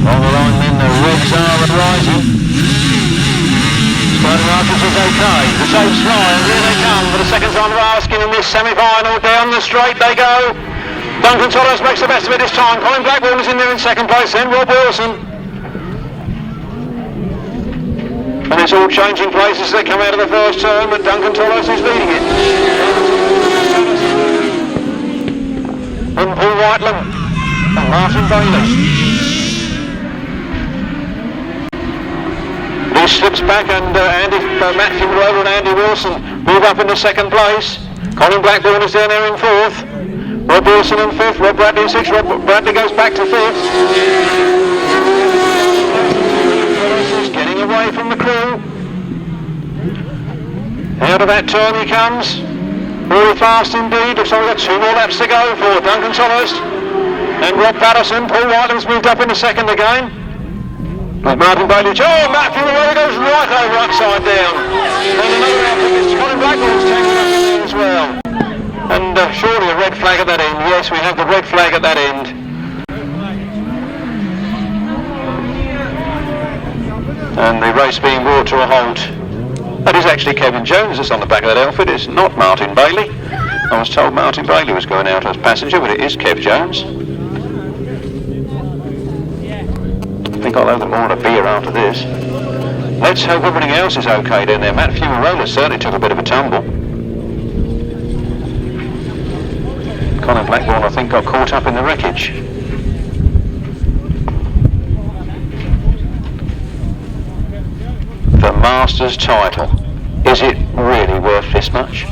S1: On the line then, the reds are rising. Rodgers is okay. The Stace fly, and here they come for the second time of asking in this semi-final. Down the straight they go. Duncan Tolhurst makes the best of it this time. Colin Blackburn is in there in second place, then Rob Wilson. And it's all changing places as they come out of the first turn, but Duncan Tolhurst is leading it. And Paul Whitelam and Martyn Bailey. He slips back and Matt Fumarola and Andy Wilson move up into second place. Colin Blackburn is down there in 4th. Rob Wilson in 5th, Rob Bradley in 6th, Rob Bradley goes back to 5th. He's getting away from the crew. Out of that turn he comes. Very fast indeed. Looks like we've got 2 more laps to go for Duncan Tolhurst and Rob Patterson. Paul Whitelam's moved up into second again. With Martyn Bailey. Oh, Matt Fumarola goes right over upside down. And another outfit is Colin Blackburn's taken up in there as well. And surely a red flag at that end. Yes, we have the red flag at that end. And the race being brought to a halt. That is actually Kevin Jones that's on the back of that outfit. It's not Martyn Bailey. I was told Martyn Bailey was going out as passenger, but it is Kev Jones. I think I'll owe them all a beer after this. Let's hope everything else is okay down there. Matt Fumarola certainly took a bit of a tumble. Colin Blackburn, I think, got caught up in the wreckage. The Masters title. Is it really worth this much?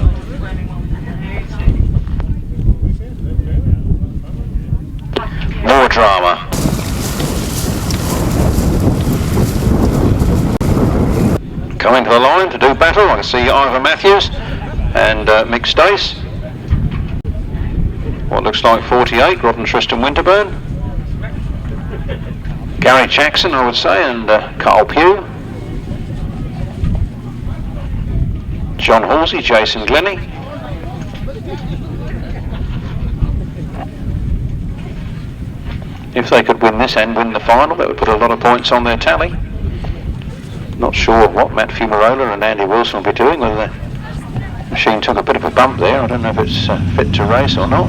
S1: More drama. Coming to the line to do battle, I can see Ivor Matthews and Mick Stace. What looks like 48, Rodden Tristan Winterburn. Gary Jackson, I would say, and Carl Pugh. John Halsey, Jason Glenie. If they could win this and win the final, that would put a lot of points on their tally. Not sure what Matt Fumarola and Andy Wilson will be doing, whether the machine took a bit of a bump there. I don't know if it's fit to race or not.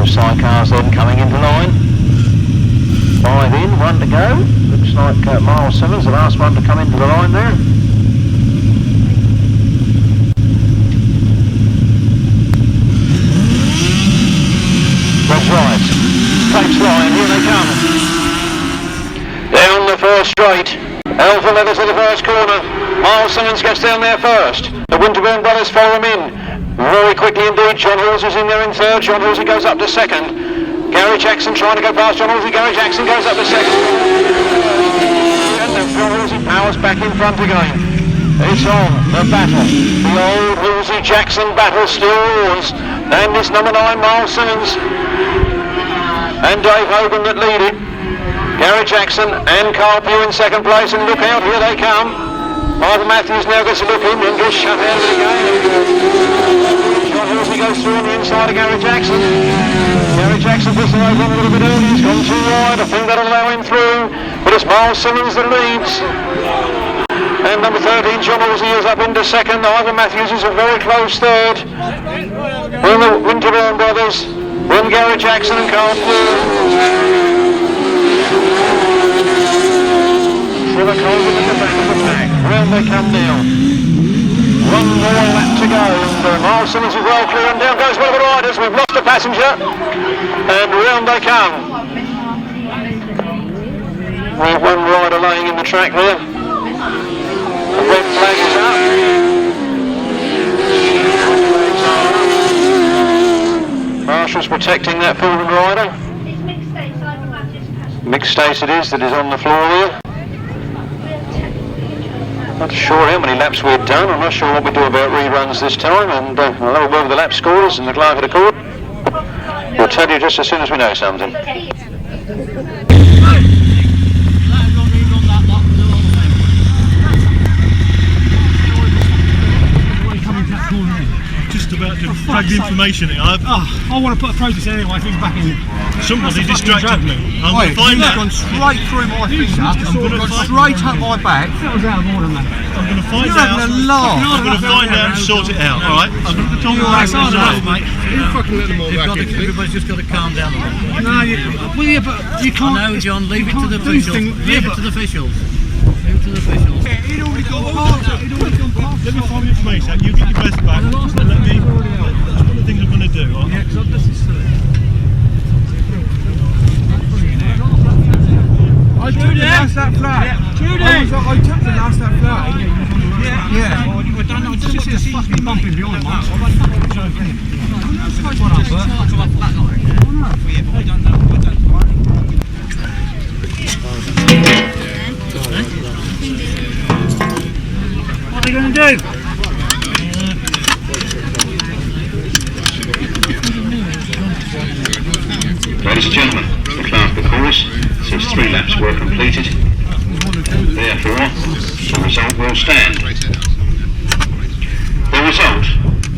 S1: Sidecars then coming into line. 5 in, 1 to go. Looks like Myles Simmons, the last one to come into the line there. That's right. Takes line, here they come. Down the first straight. Alpha level to the first corner. Myles Simmons gets down there first. The Winterburn brothers follow him in. Very quickly indeed. John Halsey's in there in third. John Halsey goes up to second. Gary Jackson trying to go past John Halsey. Gary Jackson goes up to second. And then John Halsey powers back in front again. It's on, the battle. The old Halsey-Jackson battle still roars. And it's number 9, Myles Simmons. And Dave Hogan that lead it. Gary Jackson and Carl Pugh in second place, and look out, here they come. Ivor Matthews now gets a look in and gets shut out of the game. John Halsey goes through on the inside of Gary Jackson. Gary Jackson puts the over on a little bit early, he's gone too wide, I think that'll allow him through, but it's Myles Simmons that leads. And number 13, John Halsey is up into second. Ivor Matthews is a very close third. Then the Winterburn brothers, then Gary Jackson and Carl Pugh. Trevor Colvin in the back of the pack. Round they come now. One more lap to go. And Myles Simmons is well clear, and down goes one of the riders. We've lost a passenger. And round they come. We have one rider laying in the track there. The red flag is up. Marshall's protecting that fallen rider. Mick Stace it is that is on the floor there. Not sure how many laps we've done. I'm not sure what we do about reruns this time, and I'll have a word with the lap scorers and the clerk of the court. We'll tell you just as soon as we know something.
S4: Just about to plug the information in. I want to put a protest anyway, I think back in. Somebody distracted me. I'm going to find out.
S5: Gone straight through my finger. Gone straight up my back. That was out of order, man.
S4: I'm going to find
S5: You're
S4: out.
S5: having a laugh.
S4: I'm going to find out and sort it out, alright? I'm going to talk about it.
S5: Mate.
S6: You fucking let them all back in,
S2: Everybody's just got to calm down a bit.
S5: No, but you can't.
S2: No, John, leave it to the officials. Leave it to the officials. Leave it to the officials.
S5: He'd already gone past it.
S4: Let me find the information out. You get your best back. Let me. That's one of the things I'm going to do.
S5: Yeah, because this is silly. I took the last that flag. I took the last that flag. Yeah. I don't know. Just see a fucking bumping behind mine.
S2: What are they going to do?
S1: Ladies and gentlemen, the clerk of the chorus says 3 laps were completed. Therefore, the result will stand. The result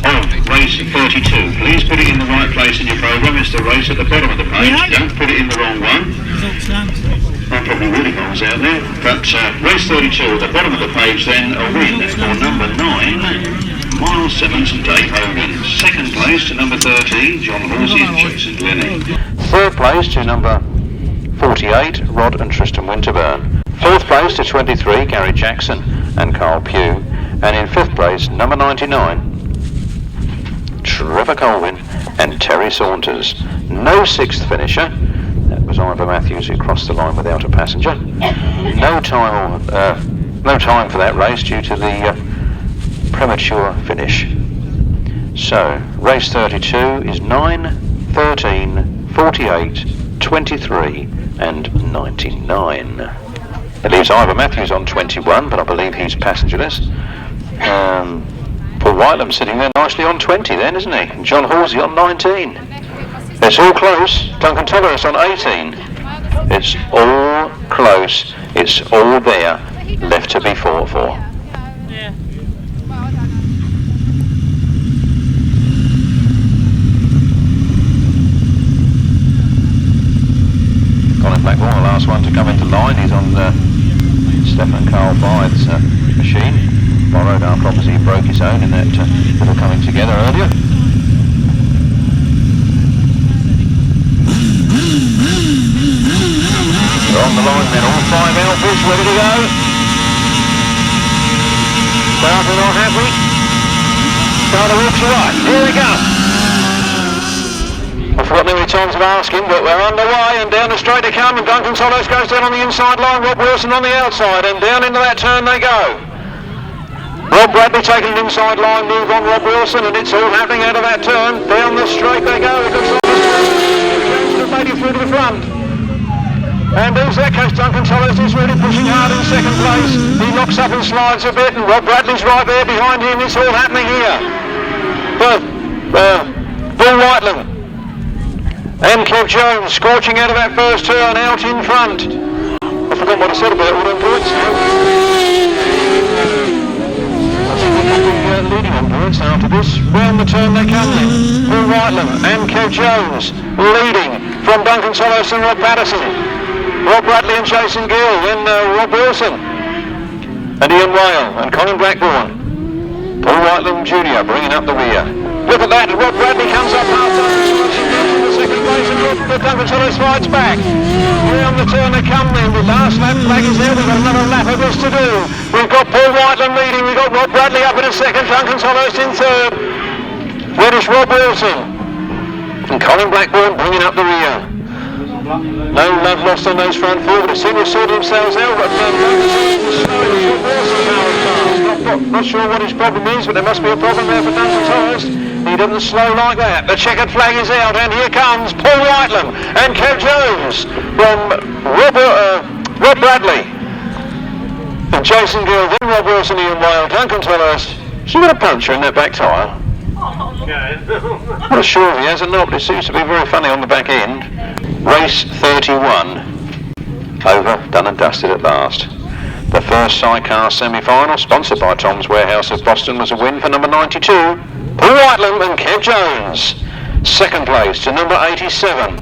S1: of race 32. Please put it in the right place in your programme. It's the race at the bottom of the page. Don't put it in the wrong one. That probably really goes out there. But race 32 at the bottom of the page then, a win for number 9. Myles Simmons and Dave Hogan. Second place to number 13, John Halsey and Jackson Glenie. Third place to number 48, Rod and Tristan Winterburn. Fourth place to 23, Gary Jackson and Carl Pugh. And in fifth place, number 99, Trevor Colvin and Terry Saunders. No sixth finisher. That was Ivor Matthews who crossed the line without a passenger. No time for that race due to the premature finish. So, race 32 is 9, 13, 48, 23 and 99. It leaves Ivor Matthews on 21, but I believe he's passengerless. Paul Whitelam sitting there nicely on 20 then, isn't he? And John Halsey on 19. It's all close. Duncan Tolhurst on 18. It's all close. It's all there. Left to be fought for.
S2: Yeah.
S1: Colin Blackwell, the last one to come into line. He's on Stefan Carl Bythe's machine. Borrowed our property, broke his own in that little coming together earlier. We're on the line then, all 5 outfits ready to go. Starter not happy. Starter walks right. Here we go. I've forgotten how many times I've asked him, but we're underway and down the straight they come, and Duncan Tolhurst goes down on the inside line, Rob Wilson on the outside, and down into that turn they go. Rob Bradley taking an inside line move on Rob Wilson, and it's all happening out of that turn. Down the straight they go. It looks like James made him through to the front. And who's that case? Duncan Tolhurst is really pushing hard in second place. He knocks up and slides a bit, and Rob Bradley's right there behind him. It's all happening here. Bull Whitelam and Kev Jones scorching out of that first turn out in front. I forgot what I said about all them points now. Leading on points after this. Round the turn they come then. Bull Whitelam and Kev Jones leading from Duncan Tolhurst and Rob Patterson. Rob Bradley and Jason Gill, then Rob Wilson and Ian Whale and Colin Blackburn. Bull Whitelam Jr. bringing up the rear. Look at that, Rob Bradley comes up half Duncan Tolhurst in the second place, and Duncan Tolhurst fights back. Round the turn they come then. The last lap flag is there. We've got another lap of this to do. We've got Paul Whitelam leading. We've got Rob Bradley up in a second. Duncan Tolhurst in third. Then it's Rob Wilson and Colin Blackburn bringing up the rear. No love lost on those front four, but it seems to sort themselves out. But not sure what his problem is, but there must be a problem there for Duncan Tolhurst. He doesn't slow like that. The checkered flag is out, and here comes Paul Whitelam and Kev Jones from Rob Bradley and Jason Gill, then Rob Wilson, Ian Whale, Duncan Tolhurst. Has he got a puncture in that back tyre? I'm not sure if he has or not, but it seems to be very funny on the back end. Race 31 over, done and dusted at last. The first Sidecars semi-final, sponsored by Tom's Warehouse of Boston, was a win for number 92, Paul Whitelam and Kev Jones. Second place to number 87,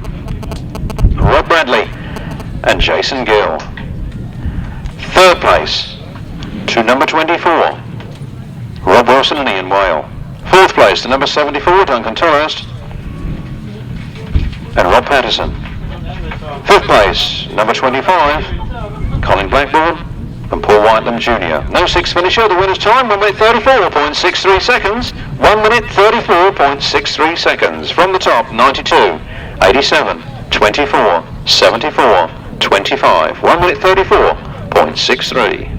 S1: Rob Bradley and Jason Gill. Third place to number 24, Rob Wilson and Ian Whale. Fourth place to number 74, Duncan Tolhurst and Rob Patterson. Fifth place, number 25, Colin Blackburn and Paul Whitelam Jr. No sixth finisher. The winner's time, 1 minute 34.63 seconds. 1 minute 34.63 seconds. From the top, 92, 87, 24, 74, 25. 1 minute 34.63.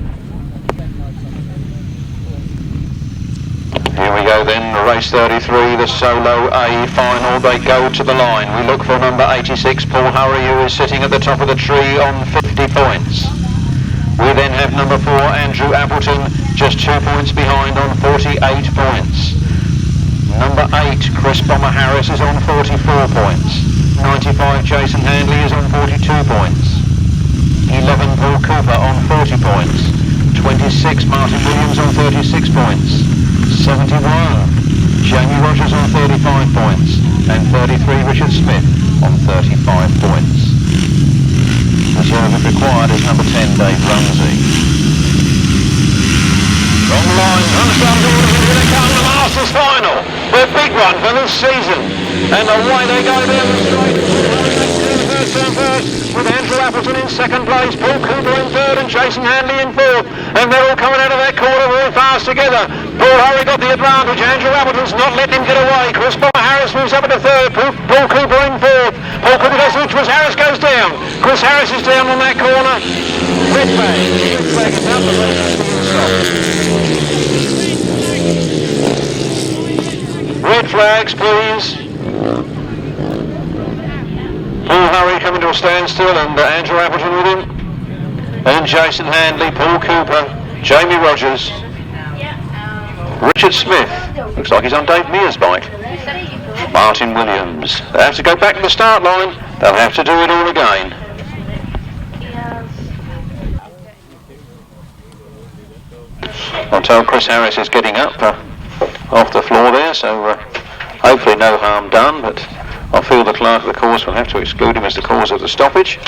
S1: Here we go then, race 33, the solo A final. They go to the line. We look for number 86, Paul Hurry, who is sitting at the top of the tree on 50 points. We then have number 4, Andrew Appleton, just 2 points behind on 48 points. Number 8, Chris Bomber Harris is on 44 points. 95, Jason Handley is on 42 points. 11, Paul Cooper on 40 points. 26, Martyn Williams on 36 points. 71, Jamie Rodgers on 35 points, and 33, Richard Smith on 35 points. Reserve required is number 10, Dave Rumsey. On the line, here they come, the Masters final, the big one for this season, and away they go down the straight. First, with Andrew Appleton in second place, Paul Cooper in third, and Jason Handley in fourth, and they're all coming out of that corner very fast together. Paul Hurry got the advantage. Andrew Appleton's not letting him get away. Chris Bomber Harris moves up into third. Paul Cooper in fourth. Paul Cooper goes through. Chris Harris goes down. Chris Harris is down on that corner. Red flag. Red flag is out. The race is being stopped. Red flags, please. Paul Hurry coming to a standstill, and Andrew Appleton with him. And Jason Handley, Paul Cooper, Jamie Rodgers, Richard Smith, looks like he's on Dave Mears' bike, Martyn Williams. They have to go back to the start line, they'll have to do it all again. I'm told Chris Harris is getting up off the floor there, so hopefully no harm done, but I feel the clerk of the course will have to exclude him as the cause of the stoppage.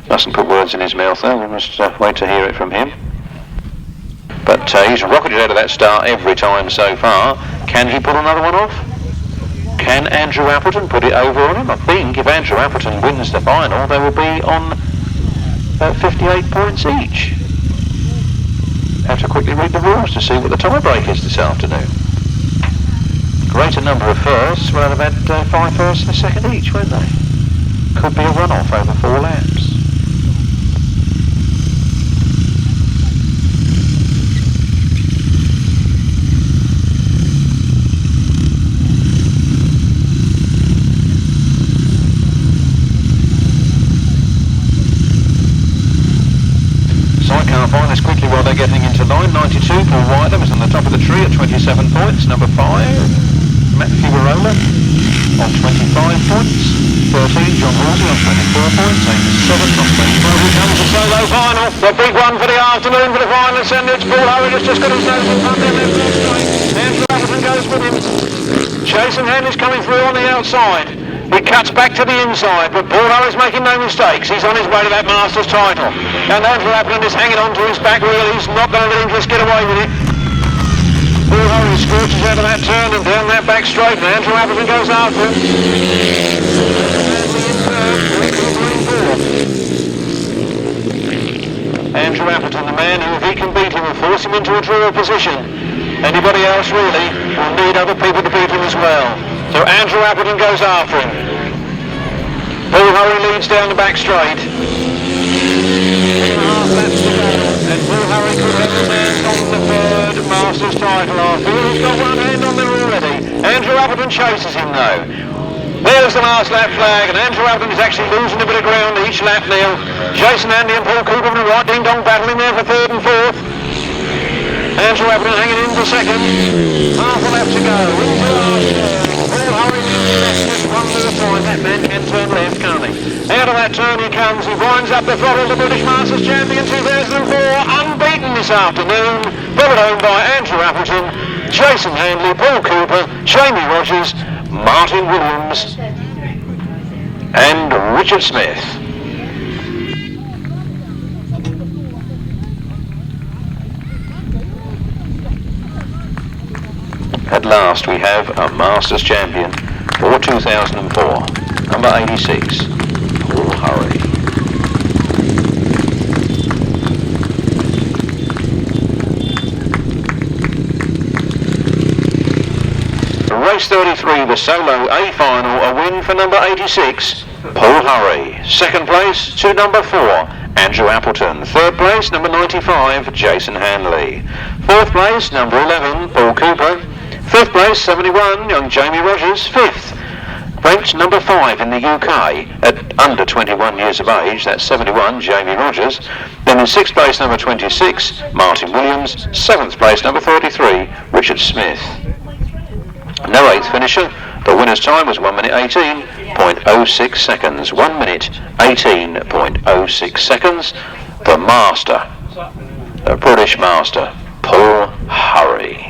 S1: Mustn't put words in his mouth though, we must wait to hear it from him. But he's rocketed out of that start every time so far. Can he pull another one off? Can Andrew Appleton put it over on him? I think if Andrew Appleton wins the final, they will be on 58 points each. Have to quickly read the rules to see what the tie-break is this afternoon. Greater number of firsts, well, they've had 5 firsts and a second each, won't they? Could be a run-off over 4 laps. Sidecar finalists quickly while they're getting into line. 92, Paul Whitelam is on the top of the tree at 27 points. Number 5, Fumarola on 25 points. 13, John Halsey on 24 points. 7 on 24. Here comes the solo final. The big one for the afternoon for the final and it's Paul Harris just got his nose in front of him. Andrew Appleton goes with him. Jason Handley's coming through on the outside. It cuts back to the inside, but Paul Harris making no mistakes. He's on his way to that Masters title. And Andrew Appleton is hanging on to his back wheel. He's not going to let him just get away with it. Paul Harris scorches out of that turn and down that back straight, and Andrew Appleton goes after him. Andrew Appleton, the man who, if he can beat him, will force him into a draw position. Anybody else really will need other people to beat him as well. So Andrew Appleton goes after him. Paul Harris leads down the back straight. 3.5 laps to go. And Paul Harris could have the man on the third Masters title after. He's got one hand on there already. Andrew Appleton chases him though. There's the last lap flag, and Andrew Appleton is actually losing a bit of ground each lap now. Jason Handley and Paul Cooper in the right ding-dong battling there for third and fourth. Andrew Appleton hanging in for second. Half a lap to go. Into the last turn. Paul Harris just one more time. That man can turn left, can't he? Out of that turn he comes. He winds up the throttle. The British Masters champion 2004. Unbeaten this afternoon. Followed home by Andrew Appleton, Jason Handley, Paul Cooper, Jamie Rodgers, Martyn Williams and Richard Smith. At last we have a Masters champion for 2004, number 86, Paul Harris. Race 33, the solo A final, a win for number 86, Paul Harris. Second place to number 4, Andrew Appleton. Third place, number 95, Jason Handley. Fourth place, number 11, Paul Cooper. Fifth place, 71, young Jamie Rodgers. Fifth, ranked number 5 in the UK at under 21 years of age, that's 71, Jamie Rodgers. Then in 6th place, number 26, Martyn Williams. 7th place, number 33, Richard Smith. No 8th finisher. The winner's time was 1 minute 18.06 seconds. 1 minute 18.06 seconds. The master, the British master, Paul Harris.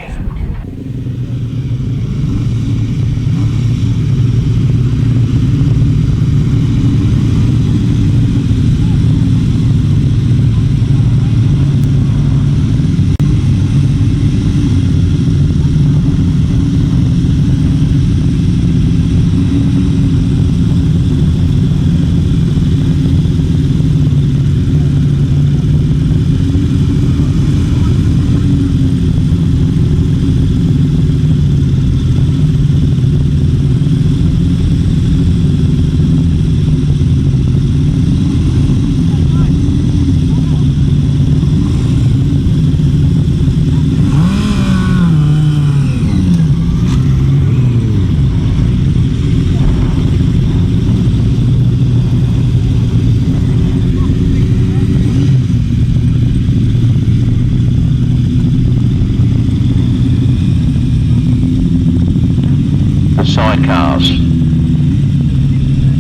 S1: Sidecars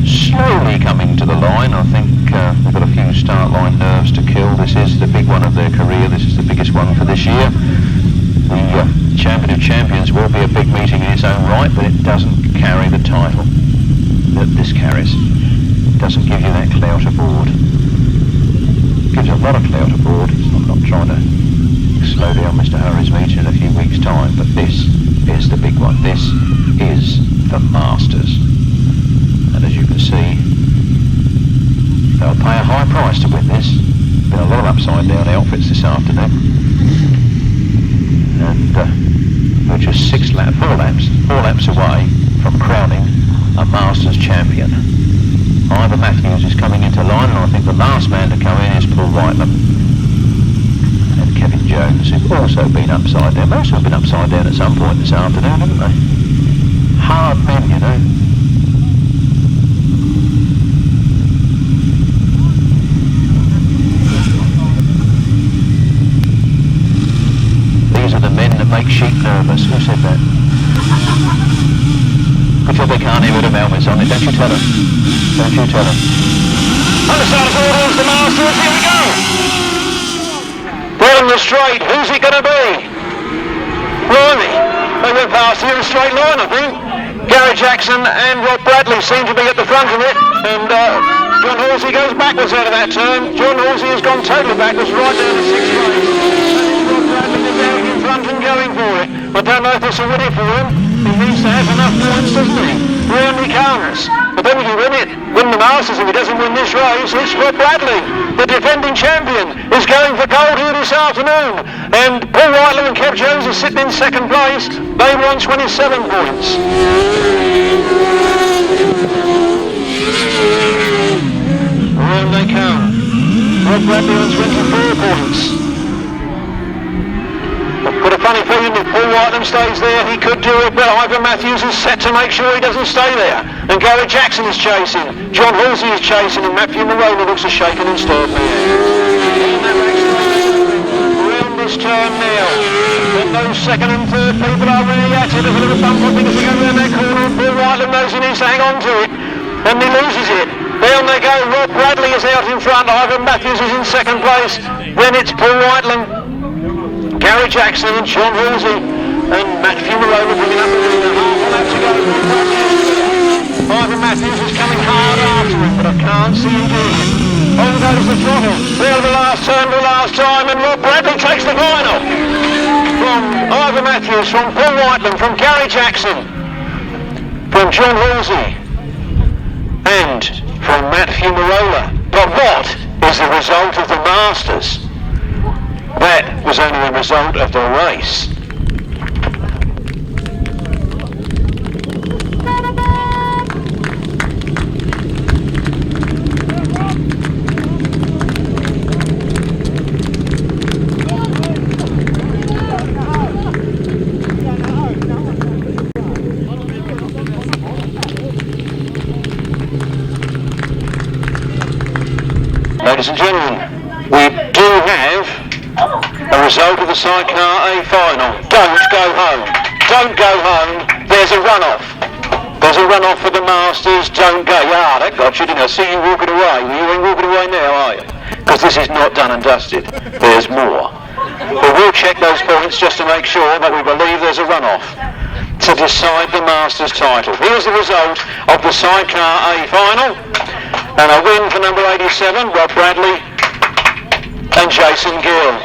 S1: slowly coming to the line. I think they've got a few start line nerves to kill. This is the big one of their career. This is the biggest one for this year. The Champion of Champions will be a big meeting in its own right, but it doesn't carry the title that this carries. It doesn't give you that clout aboard. It gives a lot of clout aboard. I'm not trying to slow down Mr. Harry's meeting in a few weeks' time, but this is the big one. This is the Masters. And as you can see, they'll pay a high price to win this. Been a lot of upside down outfits this afternoon. And we're just 4 laps away from crowning a Masters champion. Ivor Matthews is coming into line, and I think the last man to come in is Paul Whitelam. And Kevin Jones, who've also been upside down. Most have been upside down at some point this afternoon, haven't they? Hard men, you know. These are the men that make sheep nervous. Who said that? Good job they can't hear the helmets on it. Don't you tell them. Don't you tell them. Understanders orders the Masters. Here we go. Down the straight. Who's it going to be? Blimey. They went past here in a straight line, I think. Gary Jackson and Rob Bradley seem to be at the front of it. And John Halsey goes backwards out of that turn. John Halsey has gone totally backwards right down to 6th place. And Rob Bradley is out in front and going for it. I don't know if this will win it for him. He needs to have enough points, doesn't he? Round he comes. But then if you win the Masters, if he doesn't win this race, it's Rob Bradley, the defending champion, is going for gold here this afternoon. And Paul Whitelam and Kev Jones are sitting in 2nd place. They were on 27 points. Round they come. Rob Bradley on 24 points. I've got a funny feeling if Paul Whitelam stays there, he could do it, but Ivor Matthews is set to make sure he doesn't stay there. And Gary Jackson is chasing, John Halsey is chasing, and Fumarola looks a shaken and stirred man. Around this turn now, and those 2nd and 3rd people are really at it. There's a little bump up because they go around that corner, and Paul Whitelam knows he needs to hang on to it, and he loses it. Down they go, Rob Bradley is out in front, Ivor Matthews is in 2nd place, then it's Paul Whitelam, Gary Jackson and John Halsey and Matt Fumarola bringing up the lead. Half a lap to go. Ivor Matthews is coming hard after him, but I can't see him doing it. On goes the throttle. There the last turn for the last time, and Rob Bradley takes the final. From Ivor Matthews, from Paul Whitelam, from Gary Jackson, from John Halsey, and from Matt Fumarola. But what is the result of the Masters? That was only a result of the race. Ladies and gentlemen, we do have a result of the Sidecar A final. Don't go home. Don't go home. There's a runoff. There's a runoff for the Masters. Don't go. Ah, that got you, didn't I? See you walking away. You ain't walking away now, are you? Because this is not done and dusted. There's more. But we'll check those points just to make sure that we believe there's a runoff to decide the Masters title. Here's the result of the Sidecar A final. And a win for number 87, Rob Bradley and Jason Gill.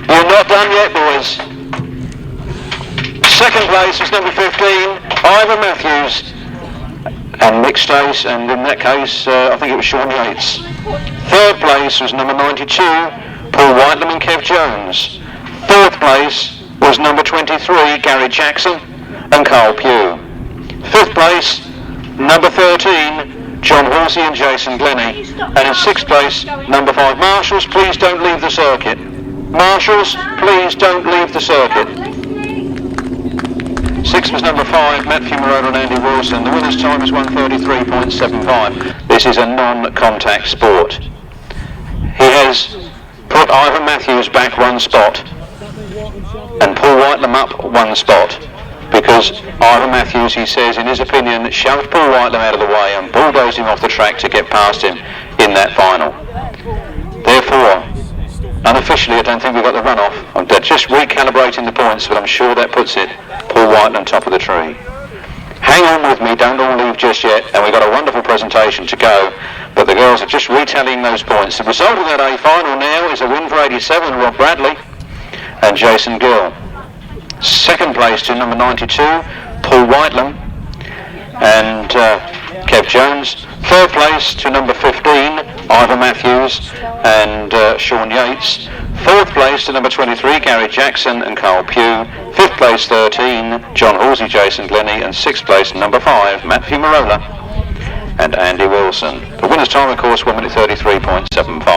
S1: You're not done yet, boys. 2nd place was number 15, Ivor Matthews and Mick Stace, and in that case, I think it was Shaun Yates. 3rd place was number 92, Paul Whitelam and Kev Jones. 4th place was number 23, Gary Jackson and Carl Pugh. 5th place, number 13, John Halsey and Jason Glenie. And in 6th place, number 5, Marshals, please don't leave the circuit. Marshals, please don't leave the circuit. 6th was number 5, Matt Fumarola and Andy Wilson. The winner's time is 1:33.75. This is a non-contact sport. He has put Ivor Matthews back 1 spot and Paul Whitelam up 1 spot, because Ivor Matthews, he says in his opinion, shoved Paul Whitelam out of the way and bulldozed him off the track to get past him in that final. Therefore, unofficially, I don't think we've got the runoff. I'm just recalibrating the points, but I'm sure that puts it Paul Whitelam top of the tree. Hang on with me, don't all leave just yet, and we've got a wonderful presentation to go, but the girls are just retallying those points. The result of that A final now is a win for 87, Rob Bradley, and Jason Gill. Second place to number 92, Paul Whitelam and Kev Jones. Third place to number 15, Ivor Matthews and Shaun Yates. Fourth place to number 23, Gary Jackson and Carl Pugh. Fifth place 13, John Halsey, Jason Glenie, and sixth place number 5, Matt Fumarola and Andy Wilson. The winner's time, of course, 1 minute 33.75.